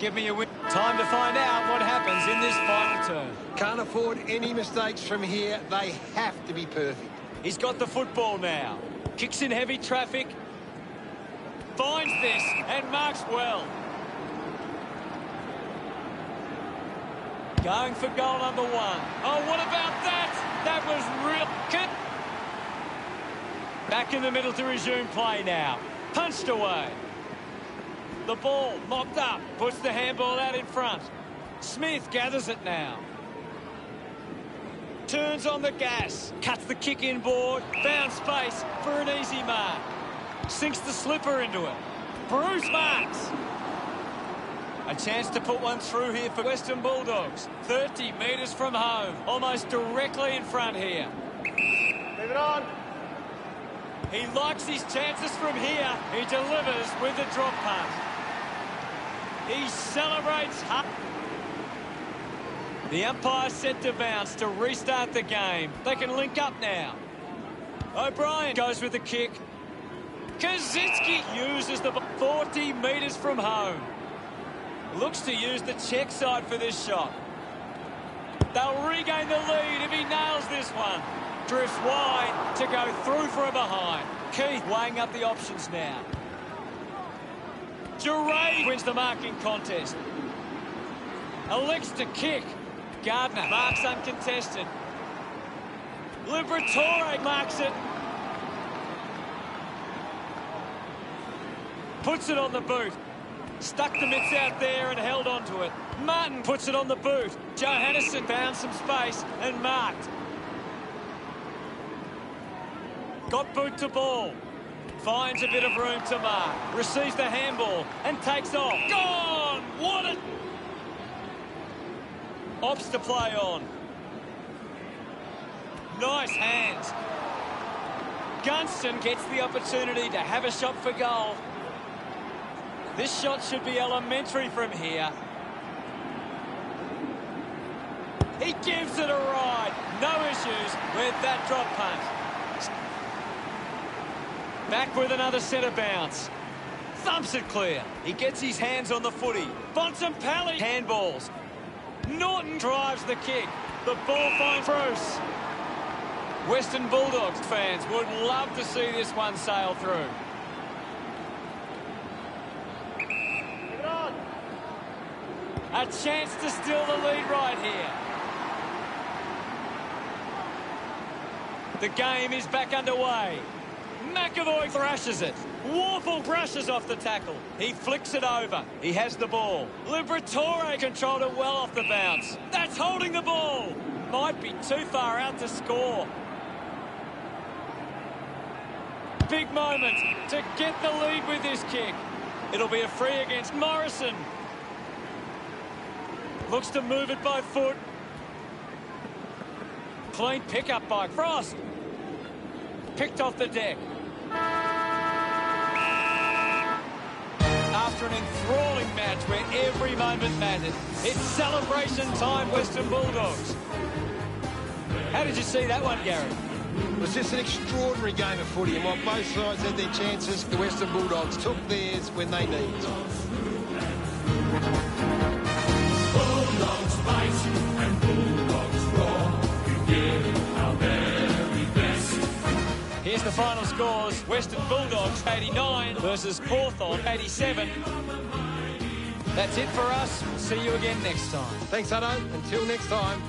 Give me a win. Time to find out what happens in this final turn. Can't afford any mistakes from here. They have to be perfect. He's got the football now. Kicks in heavy traffic. Finds this and marks well. Going for goal number 1. Oh, what about that? That was real. Back in the middle to resume play now. Punched away. The ball mopped up. Puts the handball out in front. Smith gathers it now. Turns on the gas. Cuts the kick inboard. Found space for an easy mark. Sinks the slipper into it. Bruce marks. A chance to put one through here for Western Bulldogs. 30 metres from home. Almost directly in front here. Move it on. He likes his chances from here. He delivers with the drop punt. He celebrates hard. The umpire set to bounce to restart the game. They can link up now. O'Brien goes with the kick. Kaczynski uses the 40 metres from home. Looks to use the check side for this shot. They'll regain the lead if he nails this one. Drifts wide to go through from behind. Keith weighing up the options now. Duray wins the marking contest. Elects to kick. Gardner marks uncontested. Liberatore marks it. Puts it on the boot. Stuck the mitts out there and held onto it. Martin puts it on the boot. Johannesen found some space and marked. Got boot to ball. Finds a bit of room to mark. Receives the handball and takes off. Gone! What a... Opts to play on. Nice hands. Gunston gets the opportunity to have a shot for goal. This shot should be elementary from here. He gives it a ride. No issues with that drop punt. Back with another centre bounce. Thumps it clear. He gets his hands on the footy. Bontempelli handballs. Norton drives the kick. The ball finds Bruce. Western Bulldogs fans would love to see this one sail through. A chance to steal the lead right here. The game is back underway. McAvoy thrashes it. Warple brushes off the tackle. He flicks it over. He has the ball. Liberatore controlled it well off the bounce. That's holding the ball. Might be too far out to score. Big moment to get the lead with this kick. It'll be a free against Morrison. Looks to move it by foot. Clean pickup by Frost. Picked off the deck. After an enthralling match where every moment mattered, it's celebration time, Western Bulldogs. How did you see that one, Gary? It was just an extraordinary game of footy, and while both sides had their chances, the Western Bulldogs took theirs when they needed to. Bulldogs fight and Bulldogs roar. We give our very best. Here's the final scores. Western Bulldogs 89 versus Hawthorn 87. That's it for us. We'll see you again next time. Thanks, Hutto. Until next time.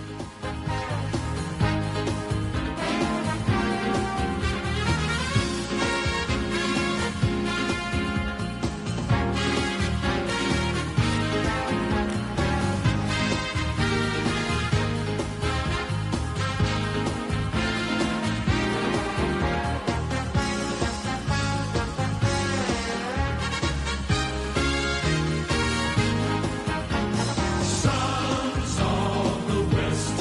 Sons of the West.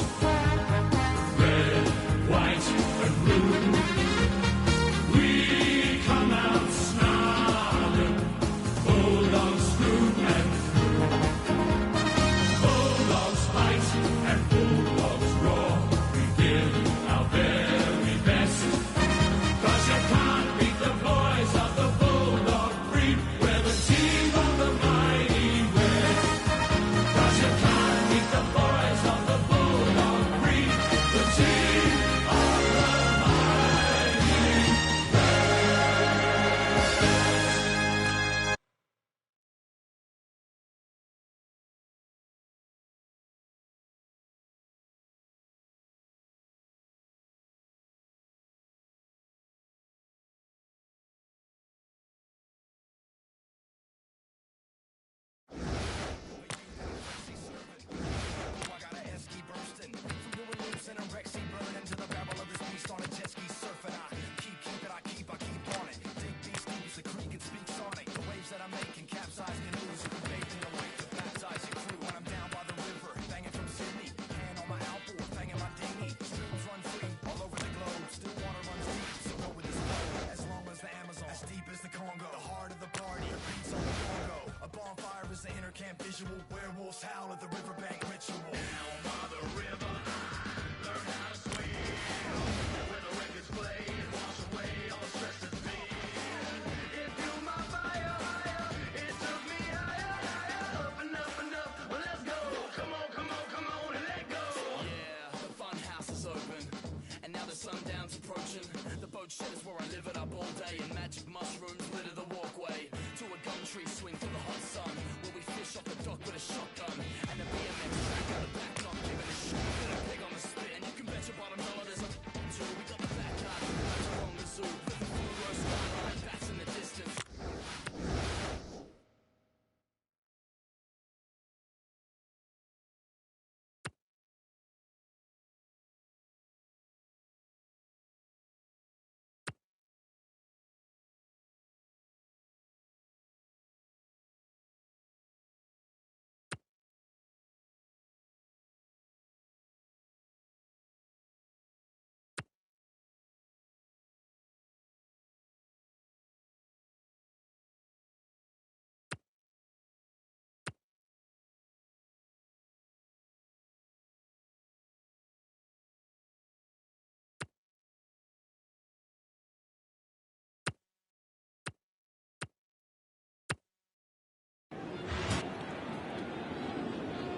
boat shed is where I live it up all day, and magic mushrooms litter the walkway to a gum tree swing for the hot sun, where we fish off the dock with a shotgun and a BMX track out the back, not giving a shit. Bit of pig on the spit, and you can bet your bottom dollar there's a tour. We got the backyard along the zoo with the full row skyline, bats in the distance.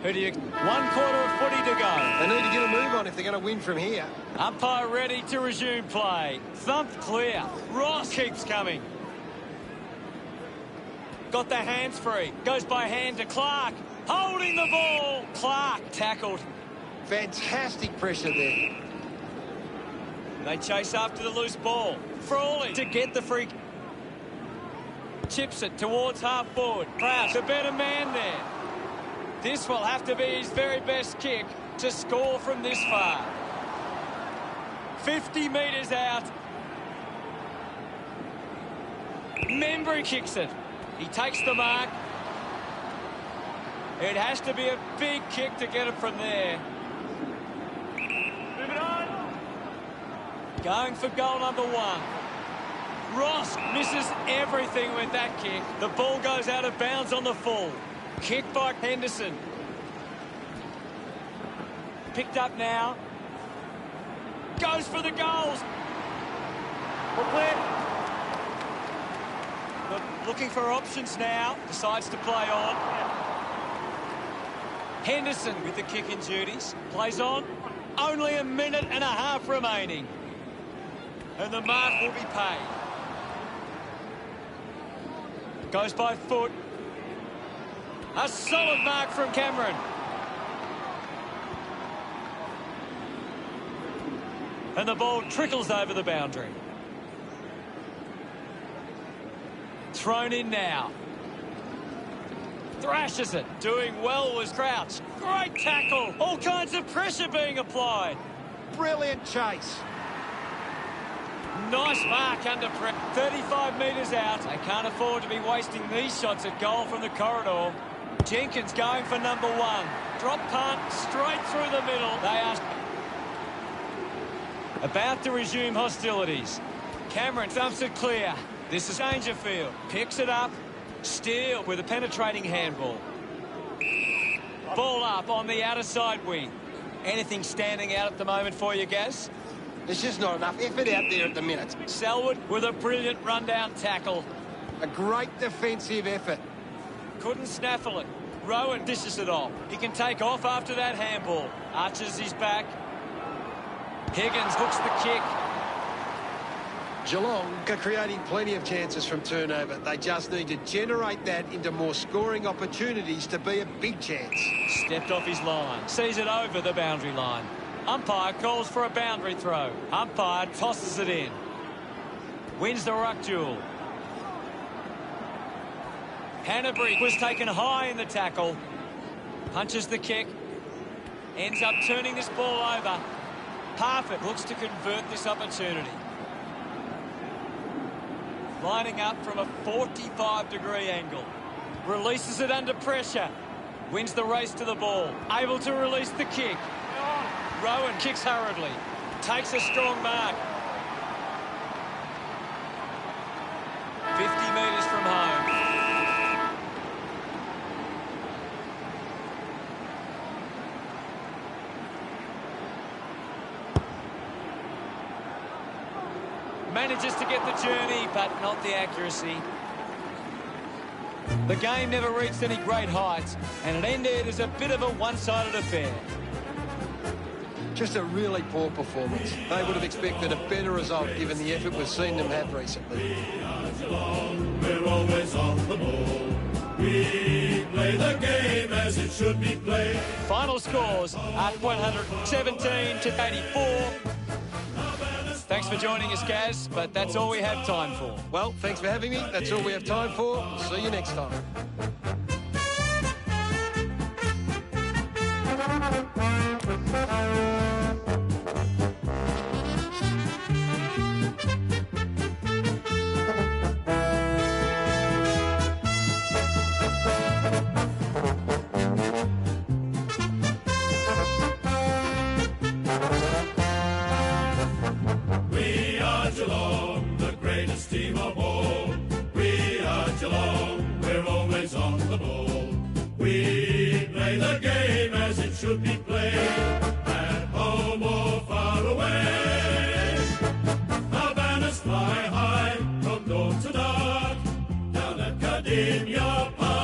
Who do you... 1/4 of footy to go. They need to get a move on if they're going to win from here. Umpire ready to resume play. Thumped clear. Ross keeps coming. Got the hands free. Goes by hand to Clark. Holding the ball. Clark tackled. Fantastic pressure there. They chase after the loose ball. Frawley to get the free. Chips it towards half forward. Crouch, the better man there. This will have to be his very best kick to score from this far. 50 metres out. Membry kicks it. He takes the mark. It has to be a big kick to get it from there. Move it on. Going for goal number 1. Ross misses everything with that kick. The ball goes out of bounds on the full. Kick by Henderson. Picked up now. Goes for the goals. Looking for options now. Decides to play on. Henderson with the kicking duties. Plays on. Only a minute and a half remaining. And the mark will be paid. Goes by foot. A solid mark from Cameron. And the ball trickles over the boundary. Thrown in now. Thrashes it. Doing well was Crouch. Great tackle. All kinds of pressure being applied. Brilliant chase. Nice mark under pressure. 35 metres out. They can't afford to be wasting these shots at goal from the corridor. Jenkins going for number 1. Drop punt straight through the middle. They are about to resume hostilities. Cameron thumps it clear. This is Dangerfield. Picks it up. Steele with a penetrating handball. Ball up on the outer side wing. Anything standing out at the moment for you, Gaz? There's just not enough effort out there at the minute. Selwood with a brilliant rundown tackle. A great defensive effort. Couldn't snaffle it. Rowan dishes it off. He can take off after that handball. Arches his back. Higgins hooks the kick. Geelong are creating plenty of chances from turnover. They just need to generate that into more scoring opportunities to be a big chance. Stepped off his line. Sees it over the boundary line. Umpire calls for a boundary throw. Umpire tosses it in. Wins the ruck duel. Hanbury was taken high in the tackle. Punches the kick. Ends up turning this ball over. Parfitt looks to convert this opportunity. Lining up from a 45-degree angle. Releases it under pressure. Wins the race to the ball. Able to release the kick. Rowan kicks hurriedly. Takes a strong mark. 50 metres from home. Manages to get the journey, but not the accuracy. The game never reached any great heights, and it ended as a bit of a one-sided affair. Just a really poor performance. They would have expected a better result given the effort we've seen them have recently. We're always on the ball. We play the game as it should be played. Final scores at 117 to 84. Thanks for joining us, Gaz, but that's all we have time for. Well, thanks for having me. That's all we have time for. We'll see you next time. Team of all, we are Geelong, we're always on the ball. We play the game as it should be played, at home or far away. Our banners fly high from dawn to dark, down at Cardinia Park.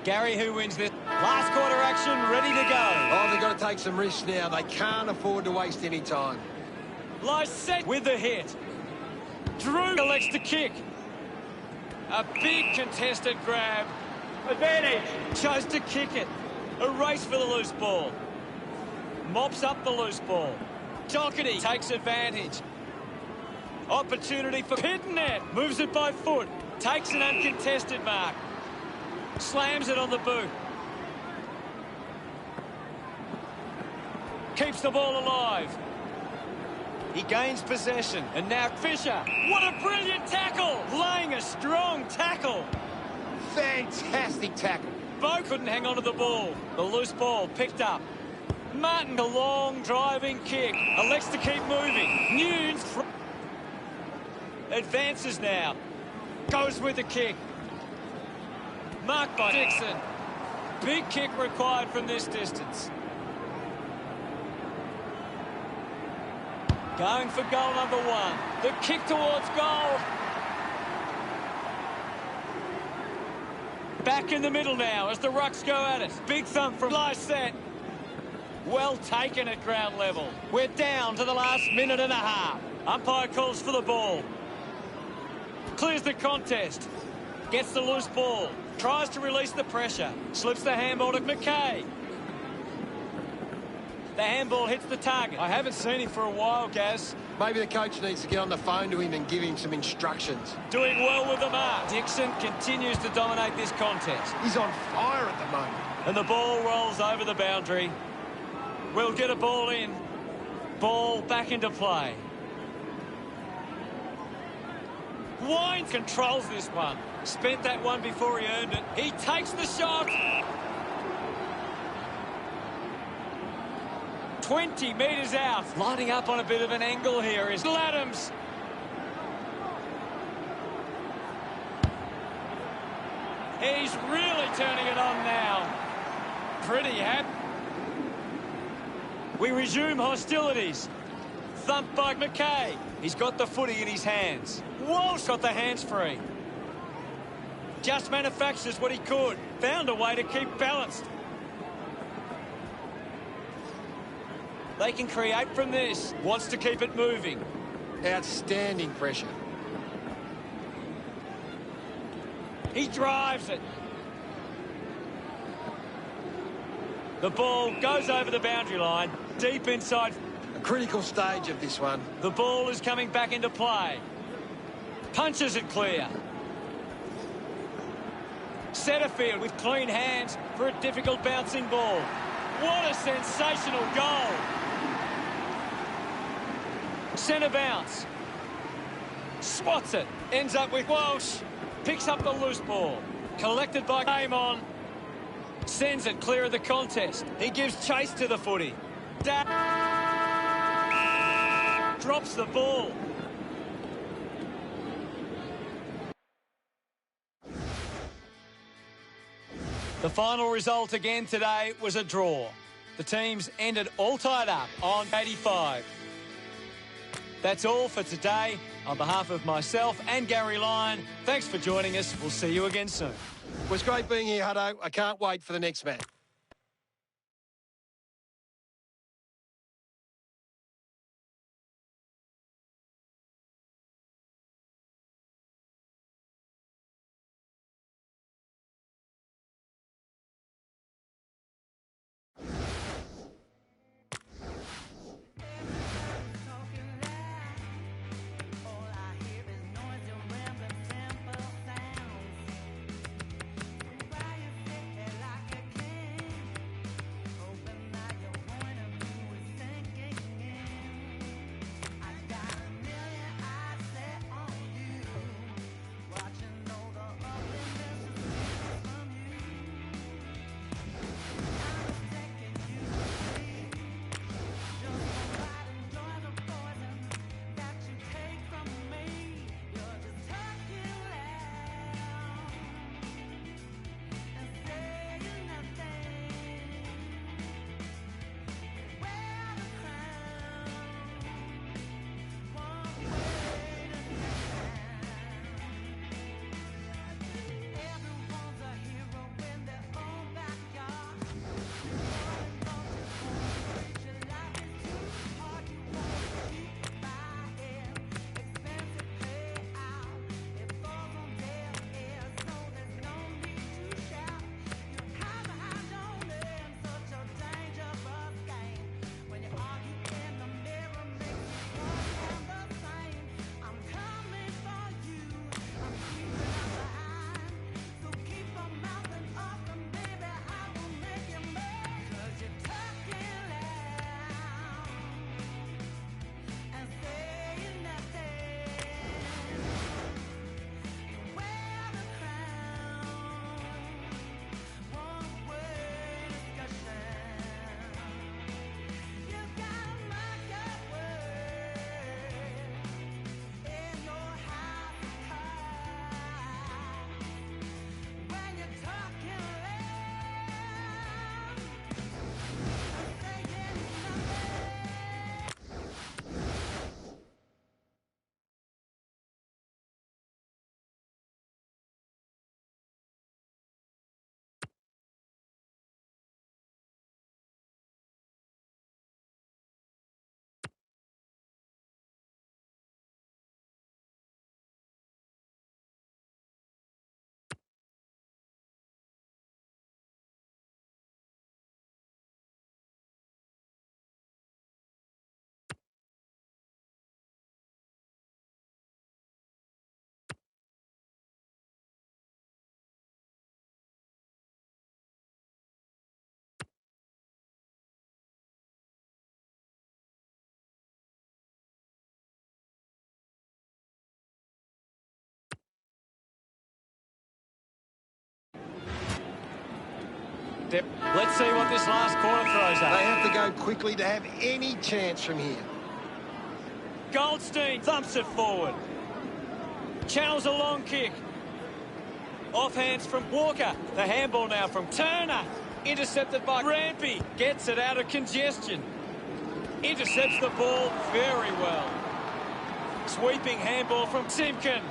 Gary, who wins this? Last quarter action, ready to go. Oh, they've got to take some risks now. They can't afford to waste any time. Lyset with the hit. Drew elects to kick. A big contested grab. Advantage. Chose to kick it. A race for the loose ball. Mops up the loose ball. Doherty takes advantage. Opportunity for Pitnet. Moves it by foot. Takes an uncontested mark. Slams it on the boot. Keeps the ball alive. He gains possession. And now Fisher. What a brilliant tackle. Laying a strong tackle. Fantastic tackle. Bo couldn't hang on to the ball. The loose ball picked up. Martin, a long driving kick. Elects to keep moving. Nunes advances now. Goes with the kick. Marked by Dixon. Big kick required from this distance. Going for goal number one. The kick towards goal. Back in the middle now as the Rucks go at it. Big thump from Lyset. Well taken at ground level. We're down to the last minute and a half. Umpire calls for the ball. Clears the contest. Gets the loose ball. Tries to release the pressure. Slips the handball to McKay. The handball hits the target. I haven't seen him for a while, Gaz. Maybe the coach needs to get on the phone to him and give him some instructions. Doing well with the mark. Dixon continues to dominate this contest. He's on fire at the moment. And the ball rolls over the boundary. We'll get a ball in. Ball back into play. Wine controls this one. Spent that one before he earned it. He takes the shot. 20 metres out. Lining up on a bit of an angle here is Adams. He's really turning it on now. Pretty happy. We resume hostilities. Thumped by McKay. He's got the footy in his hands. Walsh got the hands free. Just manufactures what he could. Found a way to keep balanced. They can create from this. Wants to keep it moving. Outstanding pressure. He drives it. The ball goes over the boundary line. Deep inside. A critical stage of this one. The ball is coming back into play. Punches it clear. Setterfield with clean hands for a difficult bouncing ball. What a sensational goal. Centre bounce. Swats it. Ends up with Walsh. Picks up the loose ball. Collected by Game On. Sends it clear of the contest. He gives chase to the footy. Drops the ball. The final result again today was a draw. The teams ended all tied up on 85. That's all for today. On behalf of myself and Gary Lyon, thanks for joining us. We'll see you again soon. It was great being here, Hutto. I can't wait for the next match. Let's see what this last quarter throws up. They have to go quickly to have any chance from here. Goldstein thumps it forward. Channels a long kick. Off hands from Walker. The handball now from Turner. Intercepted by Rampy. Gets it out of congestion. Intercepts the ball very well. Sweeping handball from Simpkin.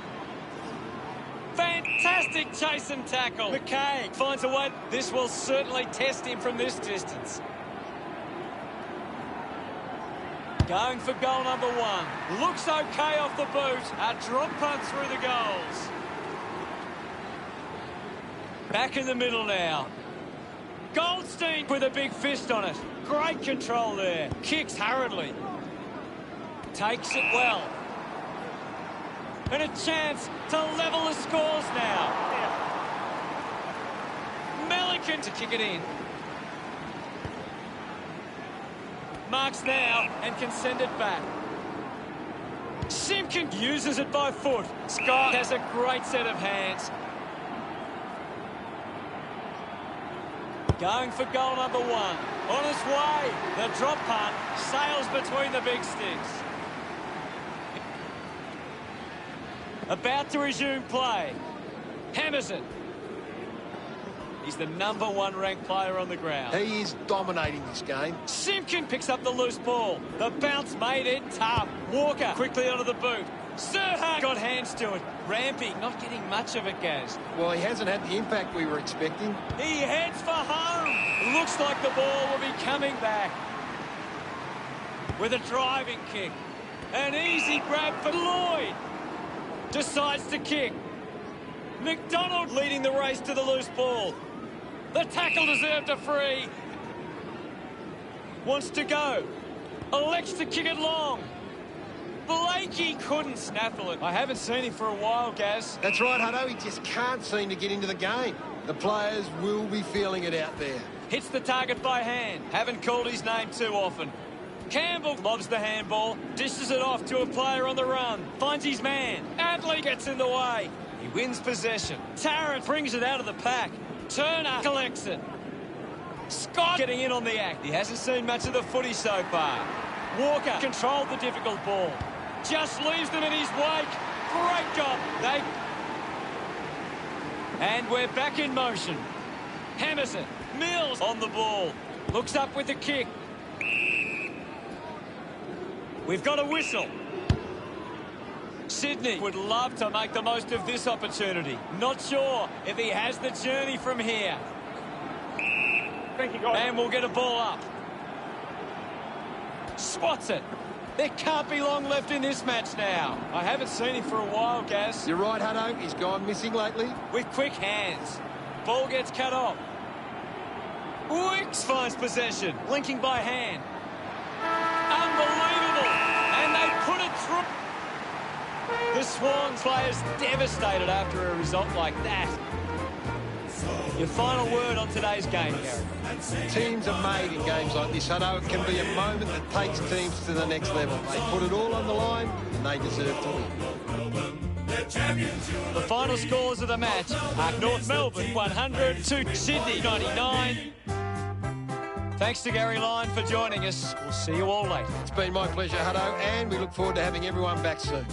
Fantastic chase and tackle. McKay finds a way. This will certainly test him from this distance. Going for goal number 1. Looks okay off the boot. A drop punt through the goals. Back in the middle now. Goldstein with a big fist on it. Great control there. Kicks hurriedly. Takes it well. And a chance to level the scores now. Milliken to kick it in. Marks now and can send it back. Simpkin uses it by foot. Scott has a great set of hands. Going for goal number 1. On his way. The drop punt sails between the big sticks. About to resume play. Hammers it. He's the number 1 ranked player on the ground. He is dominating this game. Simpkin picks up the loose ball. The bounce made it tough. Walker quickly onto the boot. Serha got hands to it. Rampy not getting much of it, Gaz. Well, he hasn't had the impact we were expecting. He heads for home. Looks like the ball will be coming back. With a driving kick. An easy grab for Lloyd. Decides to kick. McDonald leading the race to the loose ball. The tackle deserved a free. Wants to go. Elects to kick it long. Blakey couldn't snaffle it. I haven't seen him for a while, Gaz. That's right, Hutto. He just can't seem to get into the game. The players will be feeling it out there. Hits the target by hand. Haven't called his name too often. Campbell lobs the handball, dishes it off to a player on the run, finds his man. Adley gets in the way. He wins possession. Tarrant brings it out of the pack. Turner collects it. Scott getting in on the act. He hasn't seen much of the footy so far. Walker controlled the difficult ball. Just leaves them in his wake. Great job. And we're back in motion. Hammers it. Mills on the ball. Looks up with the kick. We've got a whistle. Sydney would love to make the most of this opportunity. Not sure if he has the journey from here. Thank you, guys. And we'll get a ball up. Spots it. There can't be long left in this match now. I haven't seen him for a while, Gaz. You're right, Hutto. He's gone missing lately. With quick hands. Ball gets cut off. Wicks finds possession. Linking by hand. Unbelievable. And they put it through. The Swans players devastated after a result like that. Your final word on today's game, Gary. Teams are made in games like this, Hutto. It can be a moment that takes teams to the next level. They put it all on the line, and they deserve to win. The final scores of the match are North Melbourne 100 to Sydney 99. Thanks to Gary Lyon for joining us. We'll see you all later. It's been my pleasure, Hutto, and we look forward to having everyone back soon.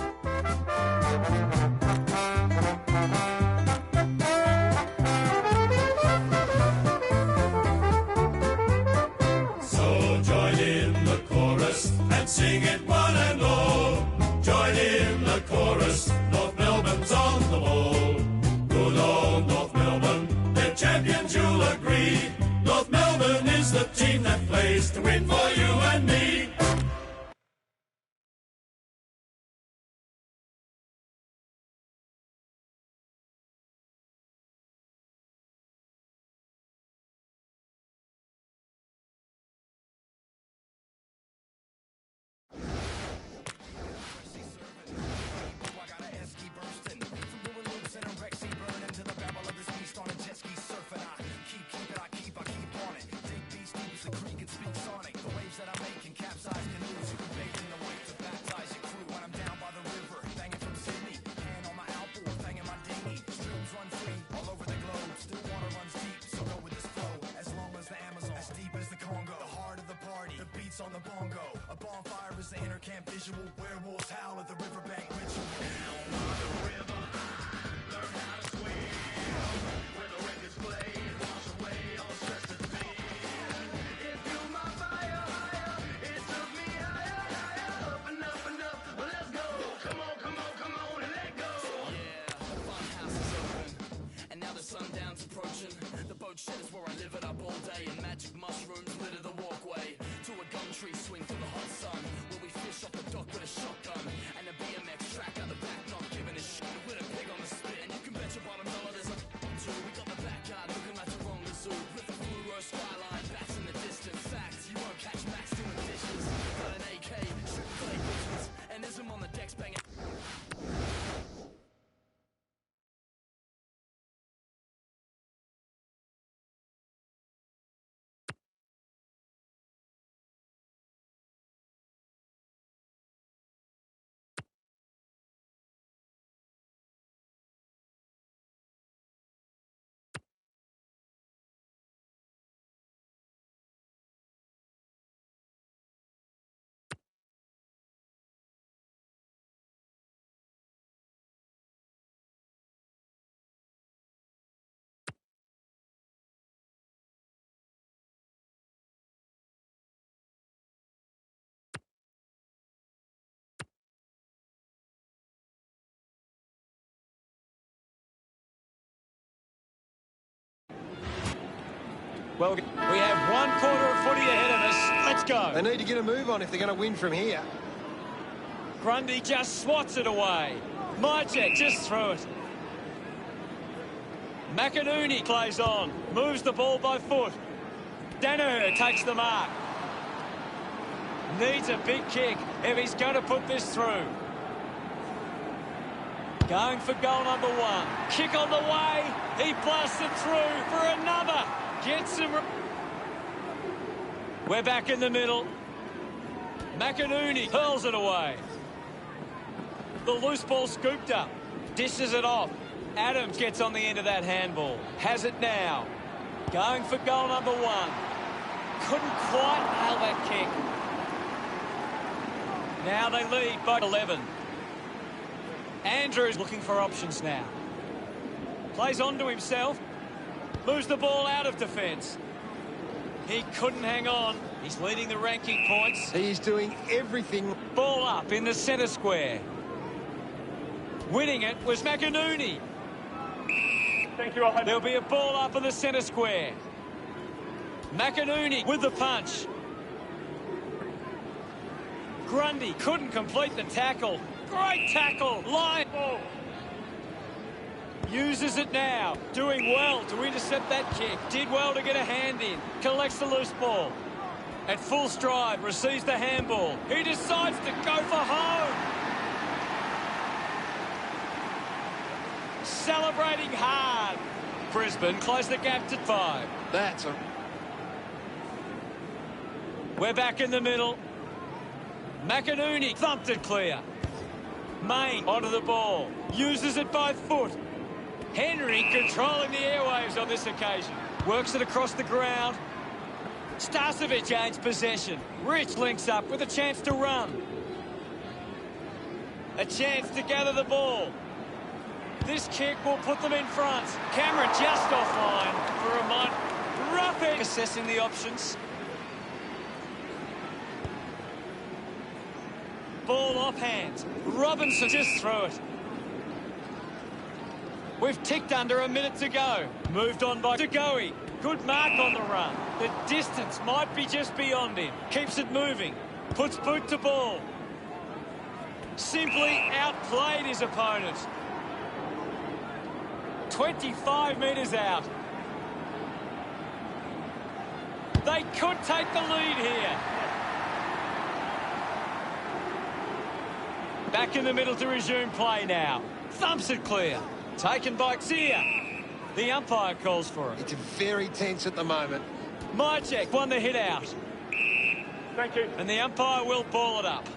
So join in the chorus and sing it one and all. Join in the chorus, North Melbourne's on the ball. Good old North Melbourne, they're champions, you'll agree. North Melbourne is the team that plays to win for you and me. I keep on it. Dig these deep as the creek and speaks on it. The waves that camp visual, werewolves howl at the riverbank ritual. Down by the river, learn how to swim. Where the records play, wash away all stress and fear. It fueled my fire, it took me higher, up and up and up. Well, let's go. Come on, come on, come on and let go. Yeah, the fun house is open, and now the sundown's approaching. The boat shed is where I live it up all day, and magic mushrooms litter the walkway. To a gum tree swing through the hot sun, where we fish off the dock with a shotgun, and a BMX track out the back, not giving a shit. With a pig on the spit, and you can bet your bottom dollar there's a too. We got the backyard looking like Toronto Zoo, with the fluoro skyline, bats in the distance. Facts, you won't catch Max doing dishes. Got an AK, shooting clay pigeons, and ism on the decks banging. Well, we have 1 quarter of footy ahead of us. Let's go. They need to get a move on if they're going to win from here. Grundy just swats it away. Mychek just threw it. McInerney plays on. Moves the ball by foot. Danaher takes the mark. Needs a big kick if he's going to put this through. Going for goal number 1. Kick on the way. He blasts it through for another. Gets him. We're back in the middle. McInerney hurls it away. The loose ball scooped up. Dishes it off. Adams gets on the end of that handball. Has it now. Going for goal number 1. Couldn't quite nail that kick. Now they lead by 11. Andrews looking for options now. Plays on to himself. Moves the ball out of defence. He couldn't hang on. He's leading the ranking points. He's doing everything. Ball up in the centre square. Winning it was McInerney. Thank you. There'll be a ball up in the centre square. McInerney with the punch. Grundy couldn't complete the tackle. Great tackle. Line. Oh. Uses it now. Doing well to intercept that kick. Did well to get a hand in. Collects the loose ball. At full stride, receives the handball. He decides to go for home. Celebrating hard. Brisbane close the gap to 5. That's a... We're back in the middle. McInerney thumped it clear. Main onto the ball. Uses it by foot. Henry controlling the airwaves on this occasion. Works it across the ground. Starcevic gains possession. Rich links up with a chance to run. A chance to gather the ball. This kick will put them in front. Cameron just offline for a moment. Roughing. Assessing the options. Ball offhand. Robinson just threw it. We've ticked under a minute to go. Moved on by Degoe. Good mark on the run. The distance might be just beyond him. Keeps it moving. Puts boot to ball. Simply outplayed his opponent. 25 metres out. They could take the lead here. Back in the middle to resume play now. Thumps it clear. Taken by Xia. The umpire calls for it. It's very tense at the moment. Mychek won the hit out. Thank you. And the umpire will ball it up.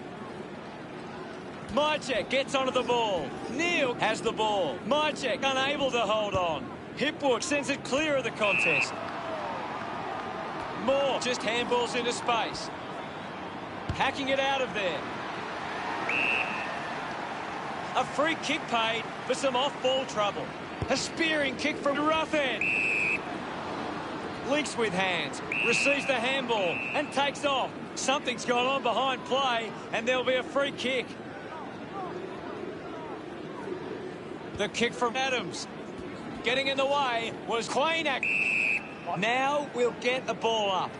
Mychek gets onto the ball. Neal has the ball. Mychek unable to hold on. Hipwood sends it clear of the contest. Moore just handballs into space. Hacking it out of there. A free kick paid for some off-ball trouble. A spearing kick from the rough end. Links with hands, receives the handball and takes off. Something's gone on behind play and there'll be a free kick. The kick from Adams. Getting in the way was Quainak. Now we'll get the ball up.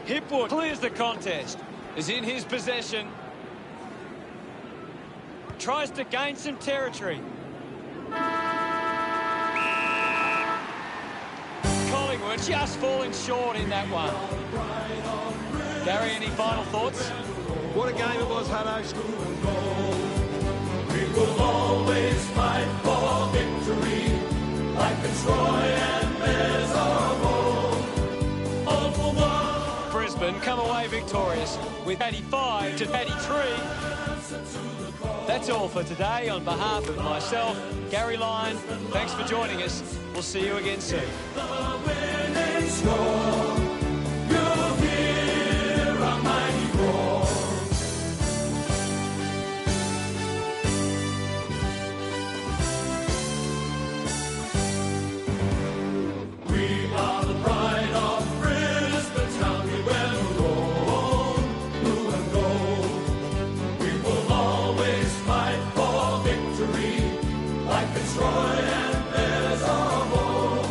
Hipwood clears the contest. Is in his possession. Tries to gain some territory. Collingwood just falling short in that one. Gary, any final thoughts? What a game it was, Hutto. We will always fight for victory, like Fitzroy and Bears all for one. Brisbane come away victorious with 85 to 83. That's all for today. On behalf of myself, Gary Lyon, thanks for joining us. We'll see you again soon. The winning score, you'll hear a mighty roar. We are the pride of Brisbane town. We wear the gold, blue and gold. We will always fight for victory, like Fitzroy and Bears of old.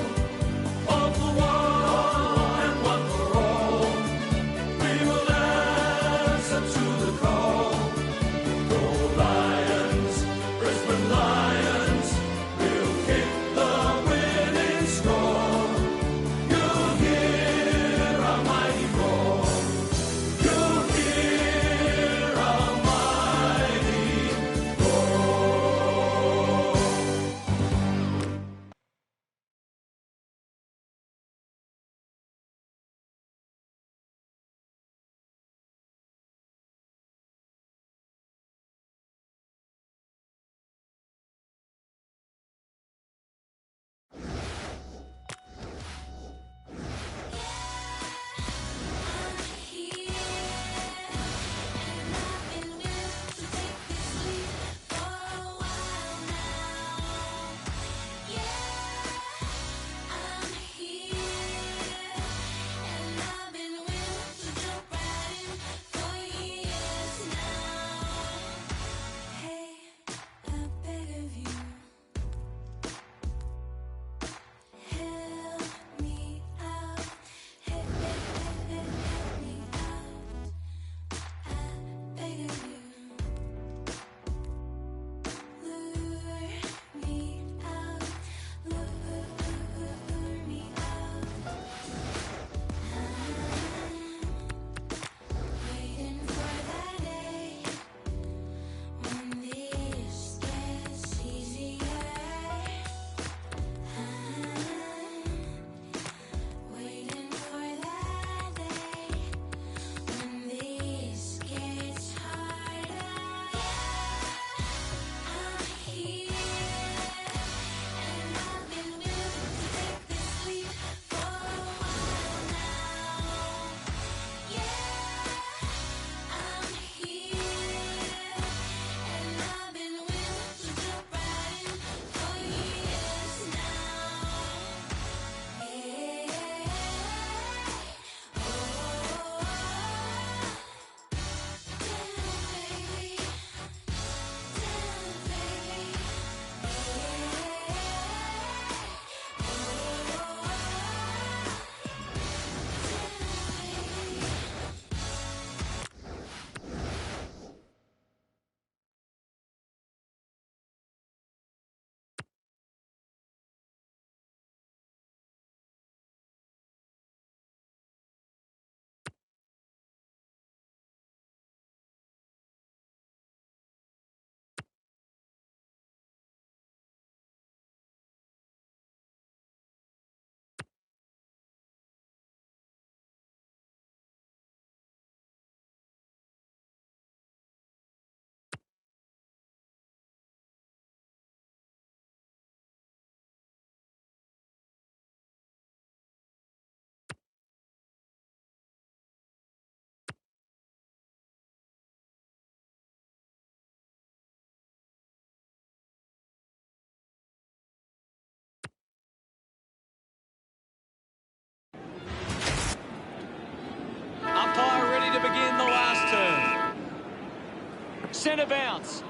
Centre bounce.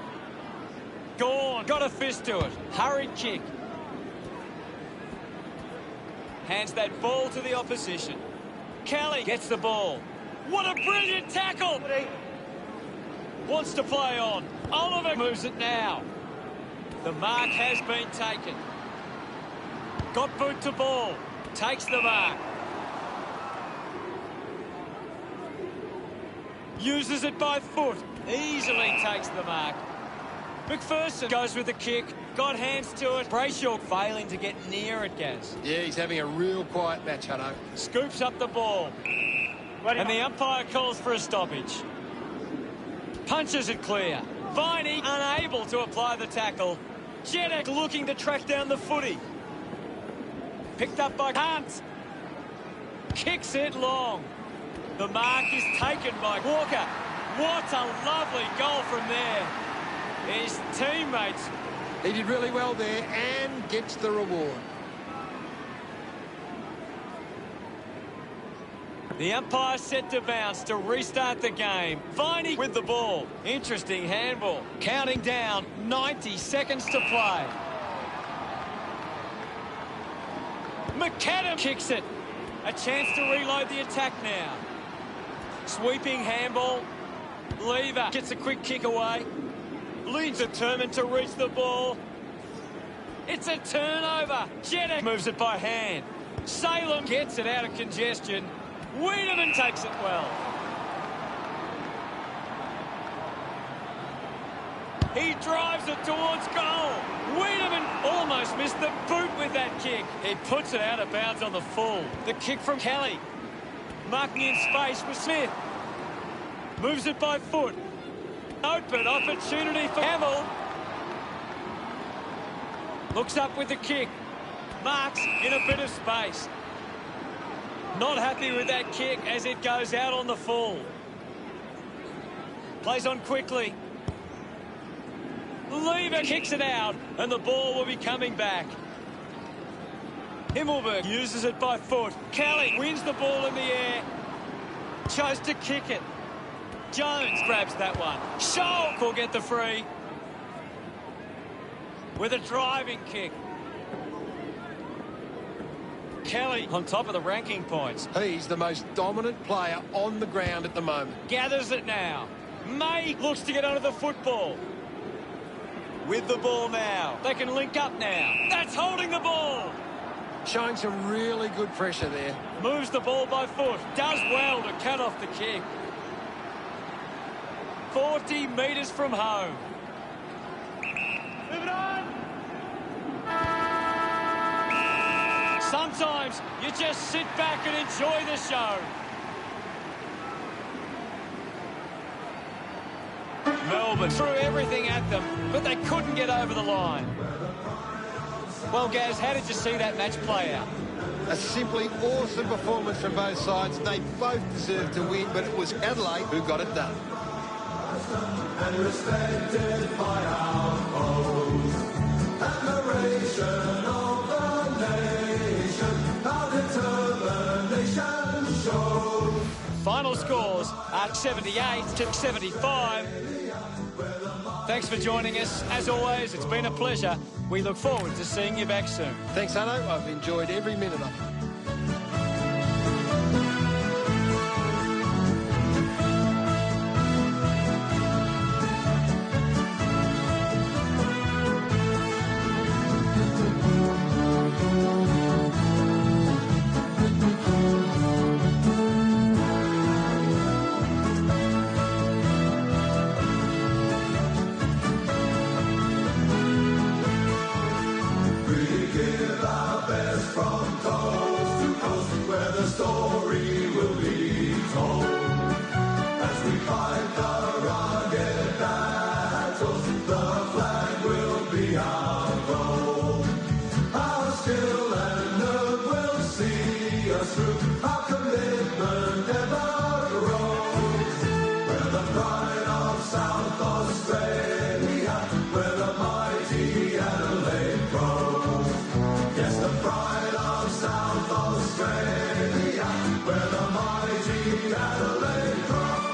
Gone. Got a fist to it. Hurried kick. Hands that ball to the opposition. Kelly gets the ball. What a brilliant tackle! Wants to play on. Oliver moves it now. The mark has been taken. Got boot to ball. Takes the mark. Uses it by foot. Easily takes the mark. McPherson goes with the kick. Got hands to it. Brayshaw failing to get near it, Gaz. Yeah, he's having a real quiet match, Hutto. Scoops up the ball. And the umpire calls for a stoppage. Punches it clear. Viney unable to apply the tackle. Jedek looking to track down the footy. Picked up by Hunt. Kicks it long. The mark is taken by Walker. What a lovely goal from there. His teammates. He did really well there and gets the reward. The umpire set to bounce to restart the game. Viney with the ball. Interesting handball. Counting down, 90 seconds to play. McAdam kicks it. A chance to reload the attack now. Sweeping handball. Lever gets a quick kick away. Leeds determined to reach the ball. It's a turnover. Jedek moves it by hand. Salem gets it out of congestion. Wiedemann takes it well. He drives it towards goal. Wiedemann almost missed the boot with that kick. He puts it out of bounds on the full. The kick from Kelly. Marking in space with Smith. Moves it by foot. Open opportunity for Hamill. Looks up with the kick. Marks in a bit of space. Not happy with that kick as it goes out on the full. Plays on quickly. Lever kicks it out and the ball will be coming back. Himmelberg uses it by foot. Kelly wins the ball in the air. Chose to kick it. Jones grabs that one. Schalk will get the free. With a driving kick. Kelly on top of the ranking points. He's the most dominant player on the ground at the moment. Gathers it now. May looks to get onto the football. With the ball now. They can link up now. That's holding the ball. Showing some really good pressure there. Moves the ball by foot. Does well to cut off the kick. 40 metres from home. Move it on. Sometimes you just sit back and enjoy the show. Melbourne threw everything at them, but they couldn't get over the line. Well, Gaz, how did you see that match play out? A simply awesome performance from both sides. They both deserved to win, but it was Adelaide who got it done. And respected by our foes, admiration of the nation, our determination shows. Final scores are 78 to 75. Thanks for joining us. As always, it's been a pleasure. We look forward to seeing you back soon. Thanks, Hutto. I've enjoyed every minute of it. Adelaide grows.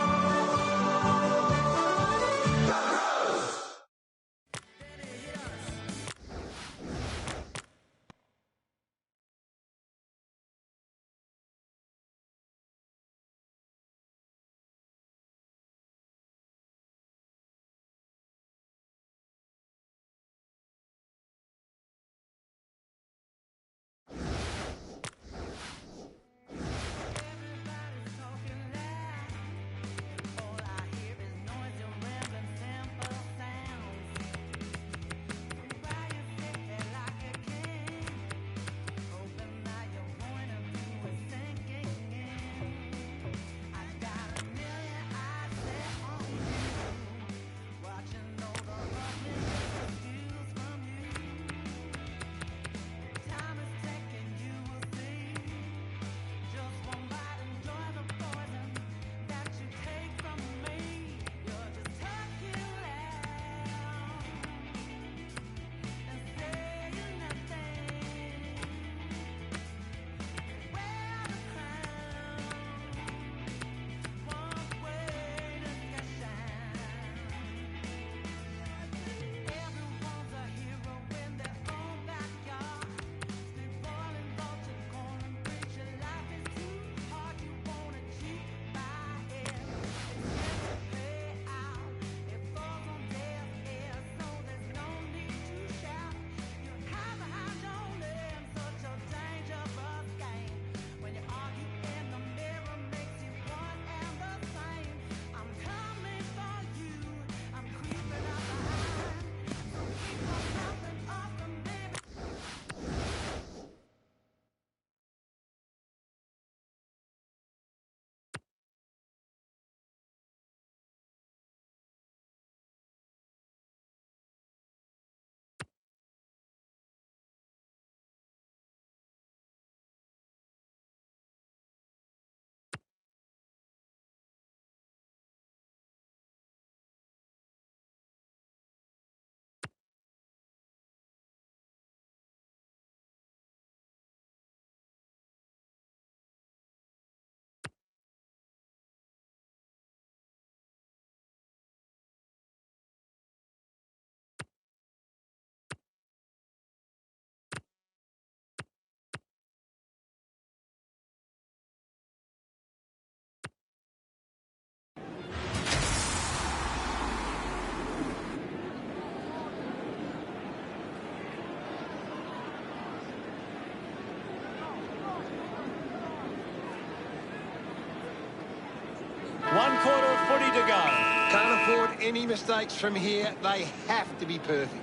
any mistakes from here. They have to be perfect.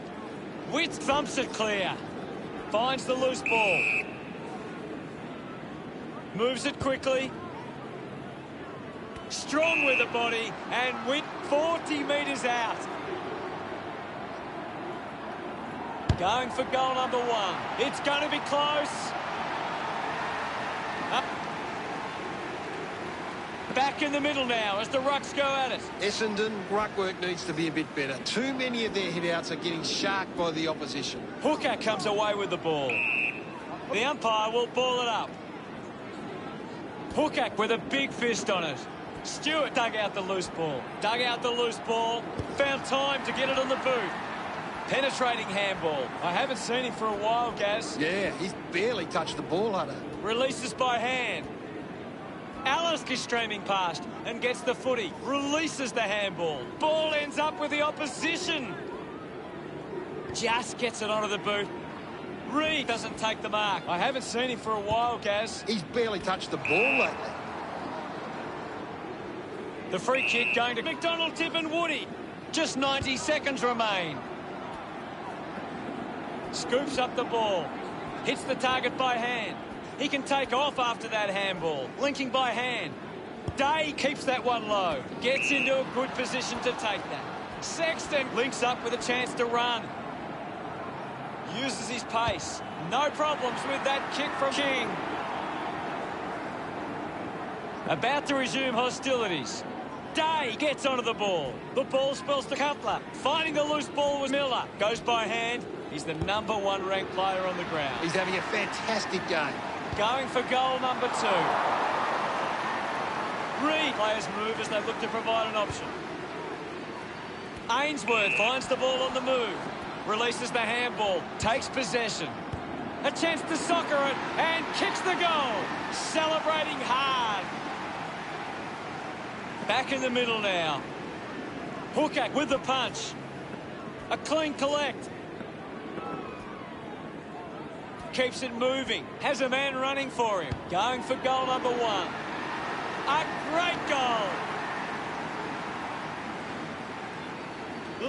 Witt thumps it clear. Finds the loose ball. Moves it quickly. Strong with the body, and Witt 40 metres out. Going for goal number 1. It's going to be close. Back in the middle now as the rucks go at it. Essendon, ruck work needs to be a bit better. Too many of their hit-outs are getting sharked by the opposition. Hooker comes away with the ball. The umpire will ball it up. Hooker with a big fist on it. Stewart dug out the loose ball. Dug out the loose ball. Found time to get it on the boot. Penetrating handball. I haven't seen him for a while, Gaz. Yeah, he's barely touched the ball, Hunter. Releases by hand. Alice is streaming past and gets the footy. Releases the handball. Ball ends up with the opposition. Just gets it onto the boot. Reed doesn't take the mark. I haven't seen him for a while, Gaz. He's barely touched the ball lately. The free kick going to McDonald, Tip and Woody. Just 90 seconds remain. Scoops up the ball. Hits the target by hand. He can take off after that handball. Linking by hand. Day keeps that one low. Gets into a good position to take that. Sexton links up with a chance to run. Uses his pace. No problems with that kick from King. About to resume hostilities. Day gets onto the ball. The ball spills to Cutler. Finding the loose ball was Miller. Goes by hand. He's the #1 ranked player on the ground. He's having a fantastic game. Going for goal number 2. Reed players move as they look to provide an option. Ainsworth finds the ball on the move. Releases the handball. Takes possession. A chance to soccer it and kicks the goal. Celebrating hard. Back in the middle now. Hooker with the punch. A clean collect. Keeps it moving. Has a man running for him. Going for goal number 1. A great goal.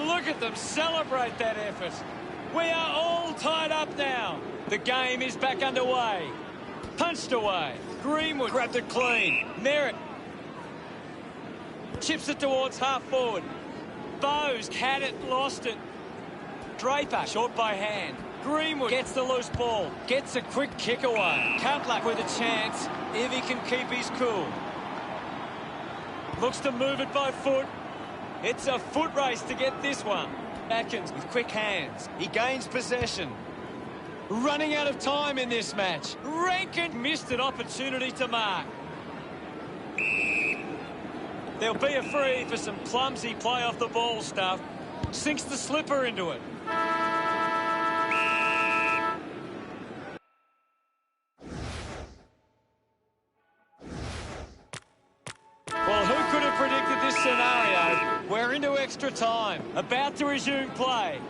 Look at them celebrate that effort. We are all tied up now. The game is back underway. Punched away. Greenwood grabbed it clean. Merritt chips it towards half forward. Bowes had it, lost it. Draper short by hand. Greenwood gets the loose ball. Gets a quick kick away. Cutler with a chance if he can keep his cool. Looks to move it by foot. It's a foot race to get this one. Atkins with quick hands. He gains possession. Running out of time in this match. Rankin missed an opportunity to mark. There'll be a free for some clumsy play off the ball stuff. Sinks the slipper into it. Well, who could have predicted this scenario? We're into extra time. About to resume play.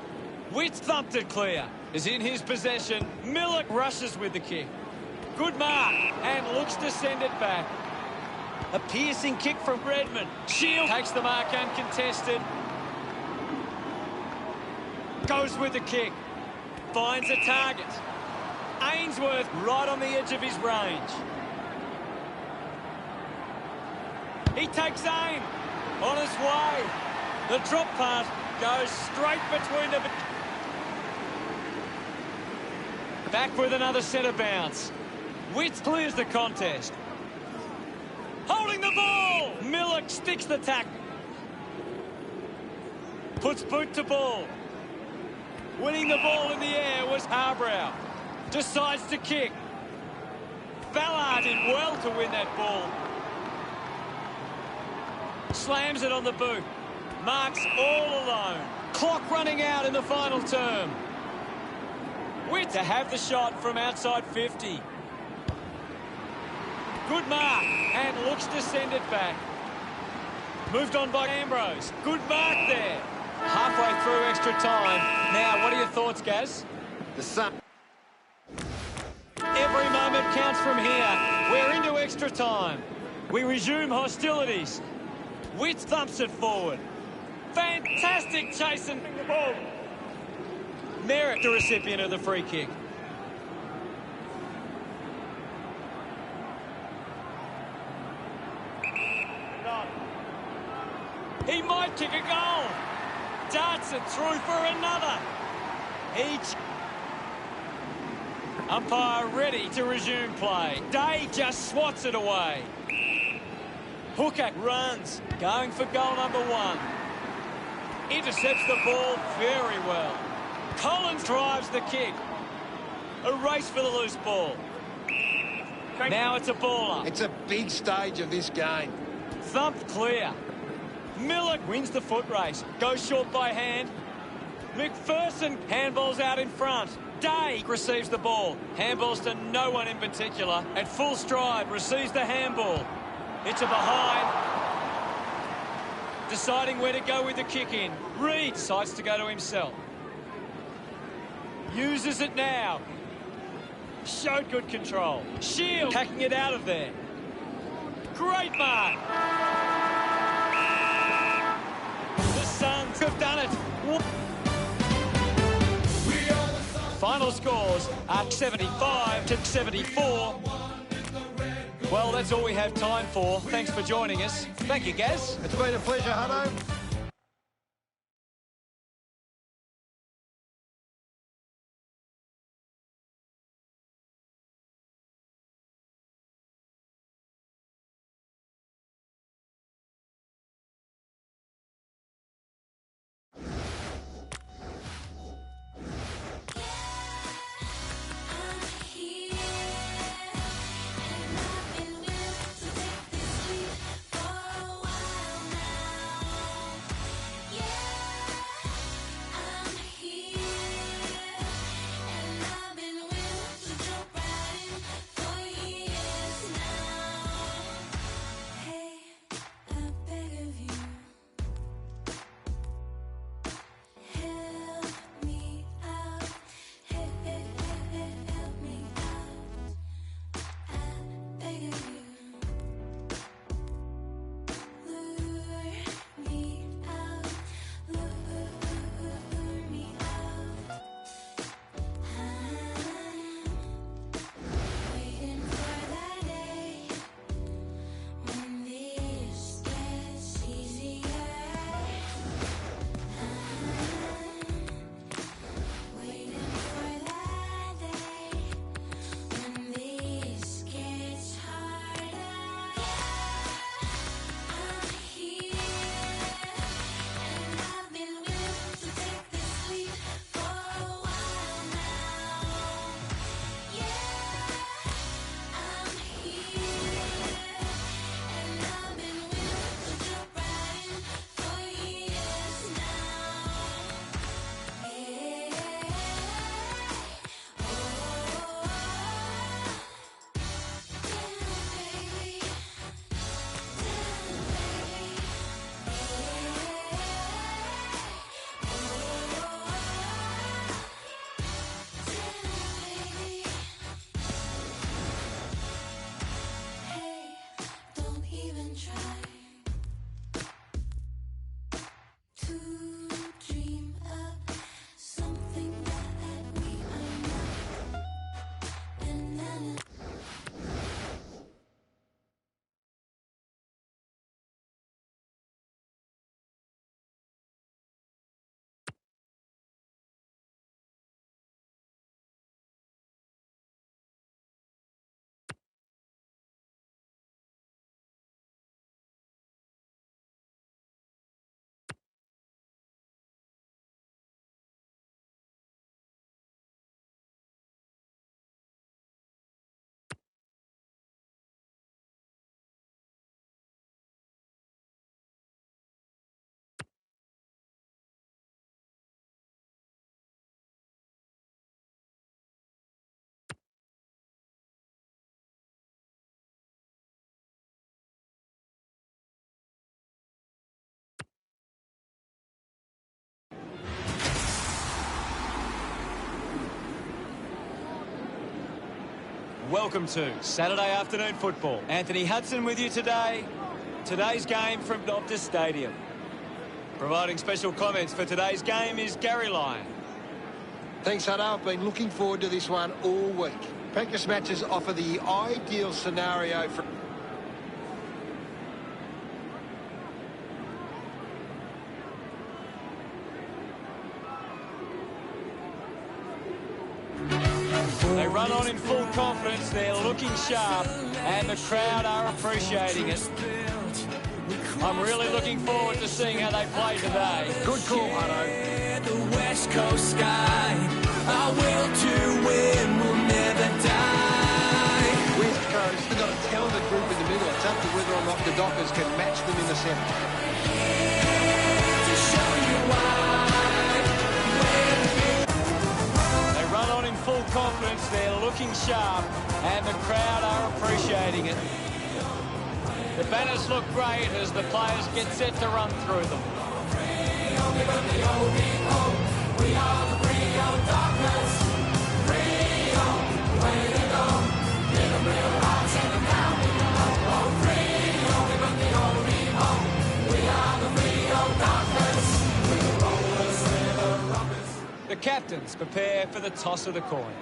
Witt thumped it clear. Is in his possession. Miller rushes with the kick. Good mark. And looks to send it back. A piercing kick from Redmond. Shield takes the mark uncontested. Goes with the kick. Finds a target. Ainsworth right on the edge of his range. He takes aim. On his way. The drop pass goes straight between the... Back with another centre bounce. Witt clears the contest. Holding the ball. Miller sticks the tack. Puts boot to ball. Winning the ball in the air was Harbrow. Decides to kick. Ballard did well to win that ball. Slams it on the boot. Marks all alone. Clock running out in the final term. Witt to have the shot from outside 50. Good mark, and looks to send it back. Moved on by Ambrose. Good mark there. Halfway through extra time. Now, what are your thoughts, Gaz? The sun. Every moment counts from here. We're into extra time. We resume hostilities. Witt thumps it forward. Fantastic chasing the ball. Merritt, the recipient of the free kick. He might kick a goal. Darts it through for another. Umpire ready to resume play. Day just swats it away. Hooker runs, going for goal number 1. Intercepts the ball very well. Collins drives the kick. A race for the loose ball. Now it's a baller. It's a big stage of this game. Thumped clear. Miller wins the foot race. Goes short by hand. McPherson handballs out in front. Day receives the ball. Handballs to no one in particular. At full stride, receives the handball. It's a behind. Deciding where to go with the kick in. Reed decides to go to himself. Uses it now. Showed good control. Shield hacking it out of there. Great mark. The Suns have done it. Final scores are 75 to 74. Well, that's all we have time for. Thanks for joining us. Thank you, Gaz. It's been a pleasure, Hutto. Welcome to Saturday afternoon football. Anthony Hudson with you today. Today's game from Optus Stadium. Providing special comments for today's game is Gary Lyon. Thanks, Hutto. I've been looking forward to this one all week. Practice matches offer the ideal scenario for... They run on in full confidence, they're looking sharp, and the crowd are appreciating it. I'm really looking forward to seeing how they play today. Good call, Hutto. The West Coast sky, our will to win will never die. West Coast, they've got a talented group in the middle. It's up to whether or not the Dockers can match them in the centre. To show you why. They run on in full confidence, they're looking sharp, and the crowd are appreciating it. The banners look great as the players get set to run through them. The captains prepare for the toss of the coin.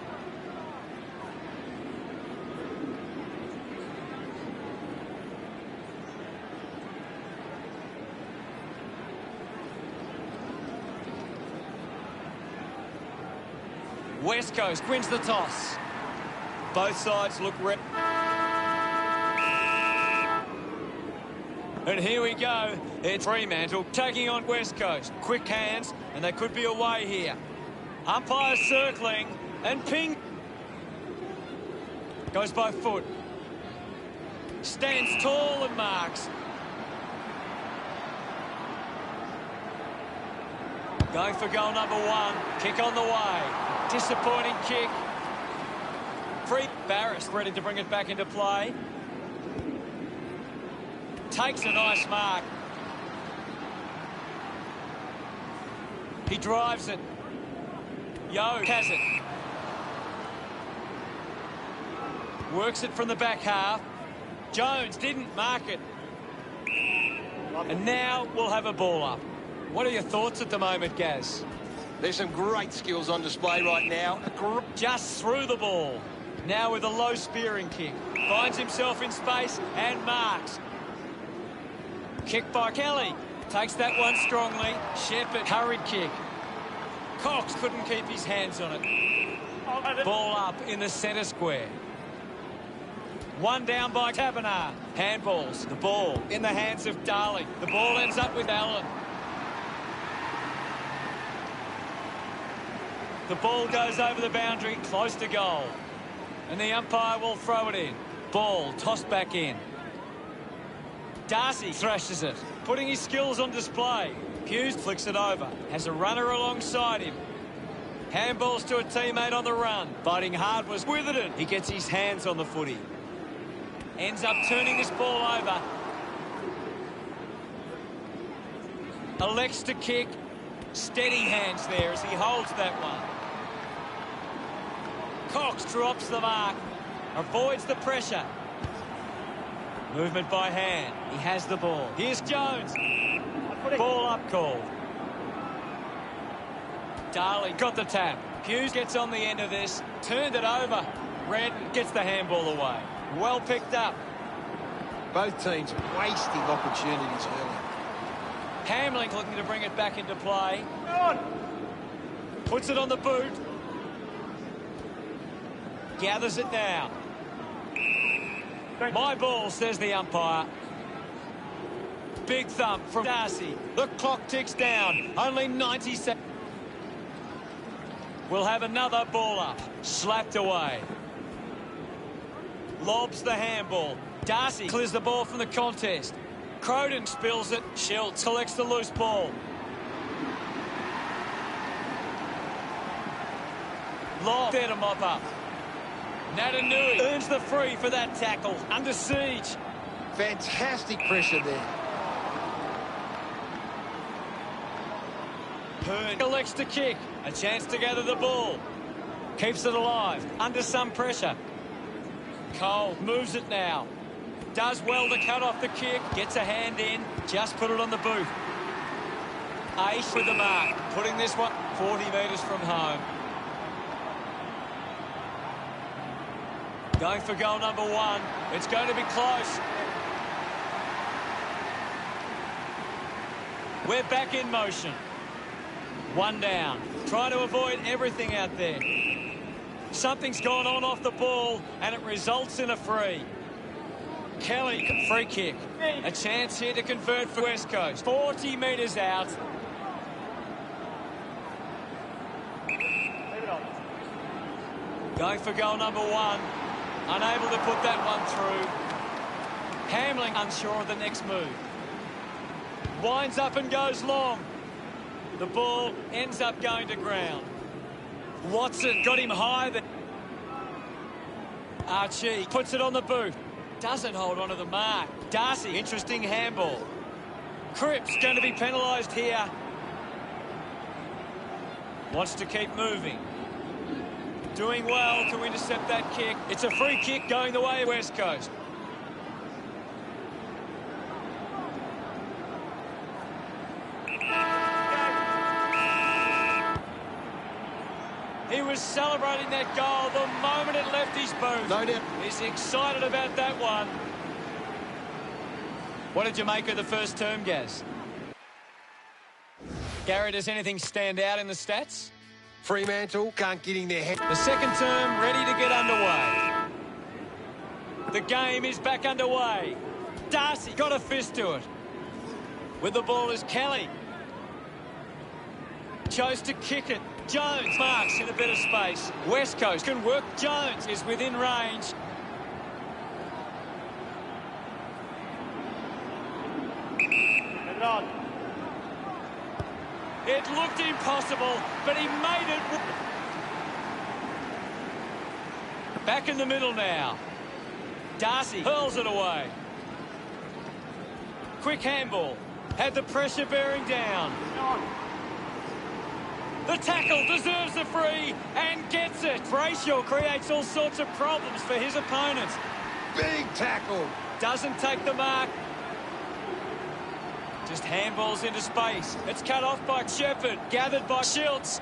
West Coast wins the toss. Both sides look ready. And here we go. It's Fremantle taking on West Coast. Quick hands, and they could be away here. Umpire circling, and ping. Goes by foot. Stands tall and marks. Going for goal number one. Kick on the way. Disappointing kick. Free. Barris ready to bring it back into play. Takes a nice mark. He drives it. Yo has it. Works it from the back half. Jones didn't mark it. And now we'll have a ball up. What are your thoughts at the moment, Gaz? There's some great skills on display right now. Just through the ball. Now with a low spearing kick. Finds himself in space and marks. Kick by Kelly. Takes that one strongly. Shepherd, hurried kick. Cox couldn't keep his hands on it. Ball up in the centre square. One down by Taberner. Handballs. The ball in the hands of Darling. The ball ends up with Allen. The ball goes over the boundary, close to goal. And the umpire will throw it in. Ball tossed back in. Darcy thrashes it, putting his skills on display. Hughes flicks it over, has a runner alongside him. Handballs to a teammate on the run. Fighting hard was Witherden. He gets his hands on the footy. Ends up turning this ball over. Elects to kick. Steady hands there as he holds that one. Cox drops the mark. Avoids the pressure. Movement by hand. He has the ball. Here's Jones. Ball up called. Darling got the tap. Hughes gets on the end of this. Turned it over. Redden gets the handball away. Well picked up. Both teams wasting opportunities early. Hamling looking to bring it back into play. Puts it on the boot. Gathers it now. My ball, says the umpire. Big thump from Darcy. The clock ticks down. Only 90 seconds. We'll have another ball up. Slapped away. Lobs the handball. Darcy clears the ball from the contest. Croden spills it. Schultz collects the loose ball. Lob there to mop up. Natanui earns the free for that tackle. Under siege. Fantastic pressure there. Hearn elects to kick. A chance to gather the ball. Keeps it alive. Under some pressure. Cole moves it now. Does well to cut off the kick. Gets a hand in. Just put it on the boot. Ace with the mark, putting this one 40 metres from home. Going for goal number 1. It's going to be close. We're back in motion. 1 down. Trying to avoid everything out there. Something's gone on off the ball, and it results in a free. Kelly, free kick. A chance here to convert for West Coast. 40 metres out. Going for goal number 1. Unable to put that one through. Hamling unsure of the next move. Winds up and goes long. The ball ends up going to ground. Watson got him high. Archie puts it on the boot. Doesn't hold on to the mark. Darcy, interesting handball. Cripps going to be penalised here. Wants to keep moving. Doing well to intercept that kick. It's a free kick going the way of West Coast. He was celebrating that goal the moment it left his boot. No doubt. He's excited about that one. What did you make of the first term, Gaz? Gary, does anything stand out in the stats? Fremantle can't get in their head. The second term ready to get underway. The game is back underway. Darcy got a fist to it. With the ball is Kelly. Chose to kick it. Jones marks in a bit of space. West Coast can work. Jones is within range. It looked impossible, but he made it. Back in the middle now. Darcy hurls it away. Quick handball. Had the pressure bearing down. The tackle deserves the free and gets it. Brayshaw creates all sorts of problems for his opponents. Big tackle. Doesn't take the mark. Just handballs into space. It's cut off by Shepherd. Gathered by Schiltz.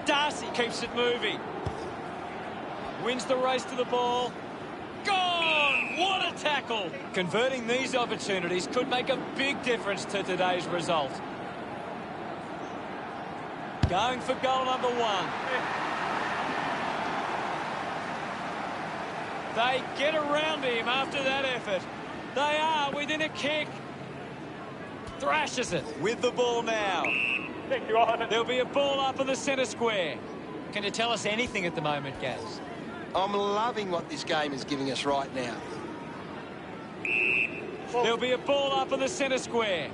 Darcy keeps it moving. Wins the race to the ball. Gone! What a tackle! Converting these opportunities could make a big difference to today's result. Going for goal number 1. They get around him after that effort. They are within a kick. Thrashes it with the ball now. There'll be a ball up in the centre square. Can you tell us anything at the moment, Gaz? I'm loving what this game is giving us right now. There'll be a ball up in the centre square.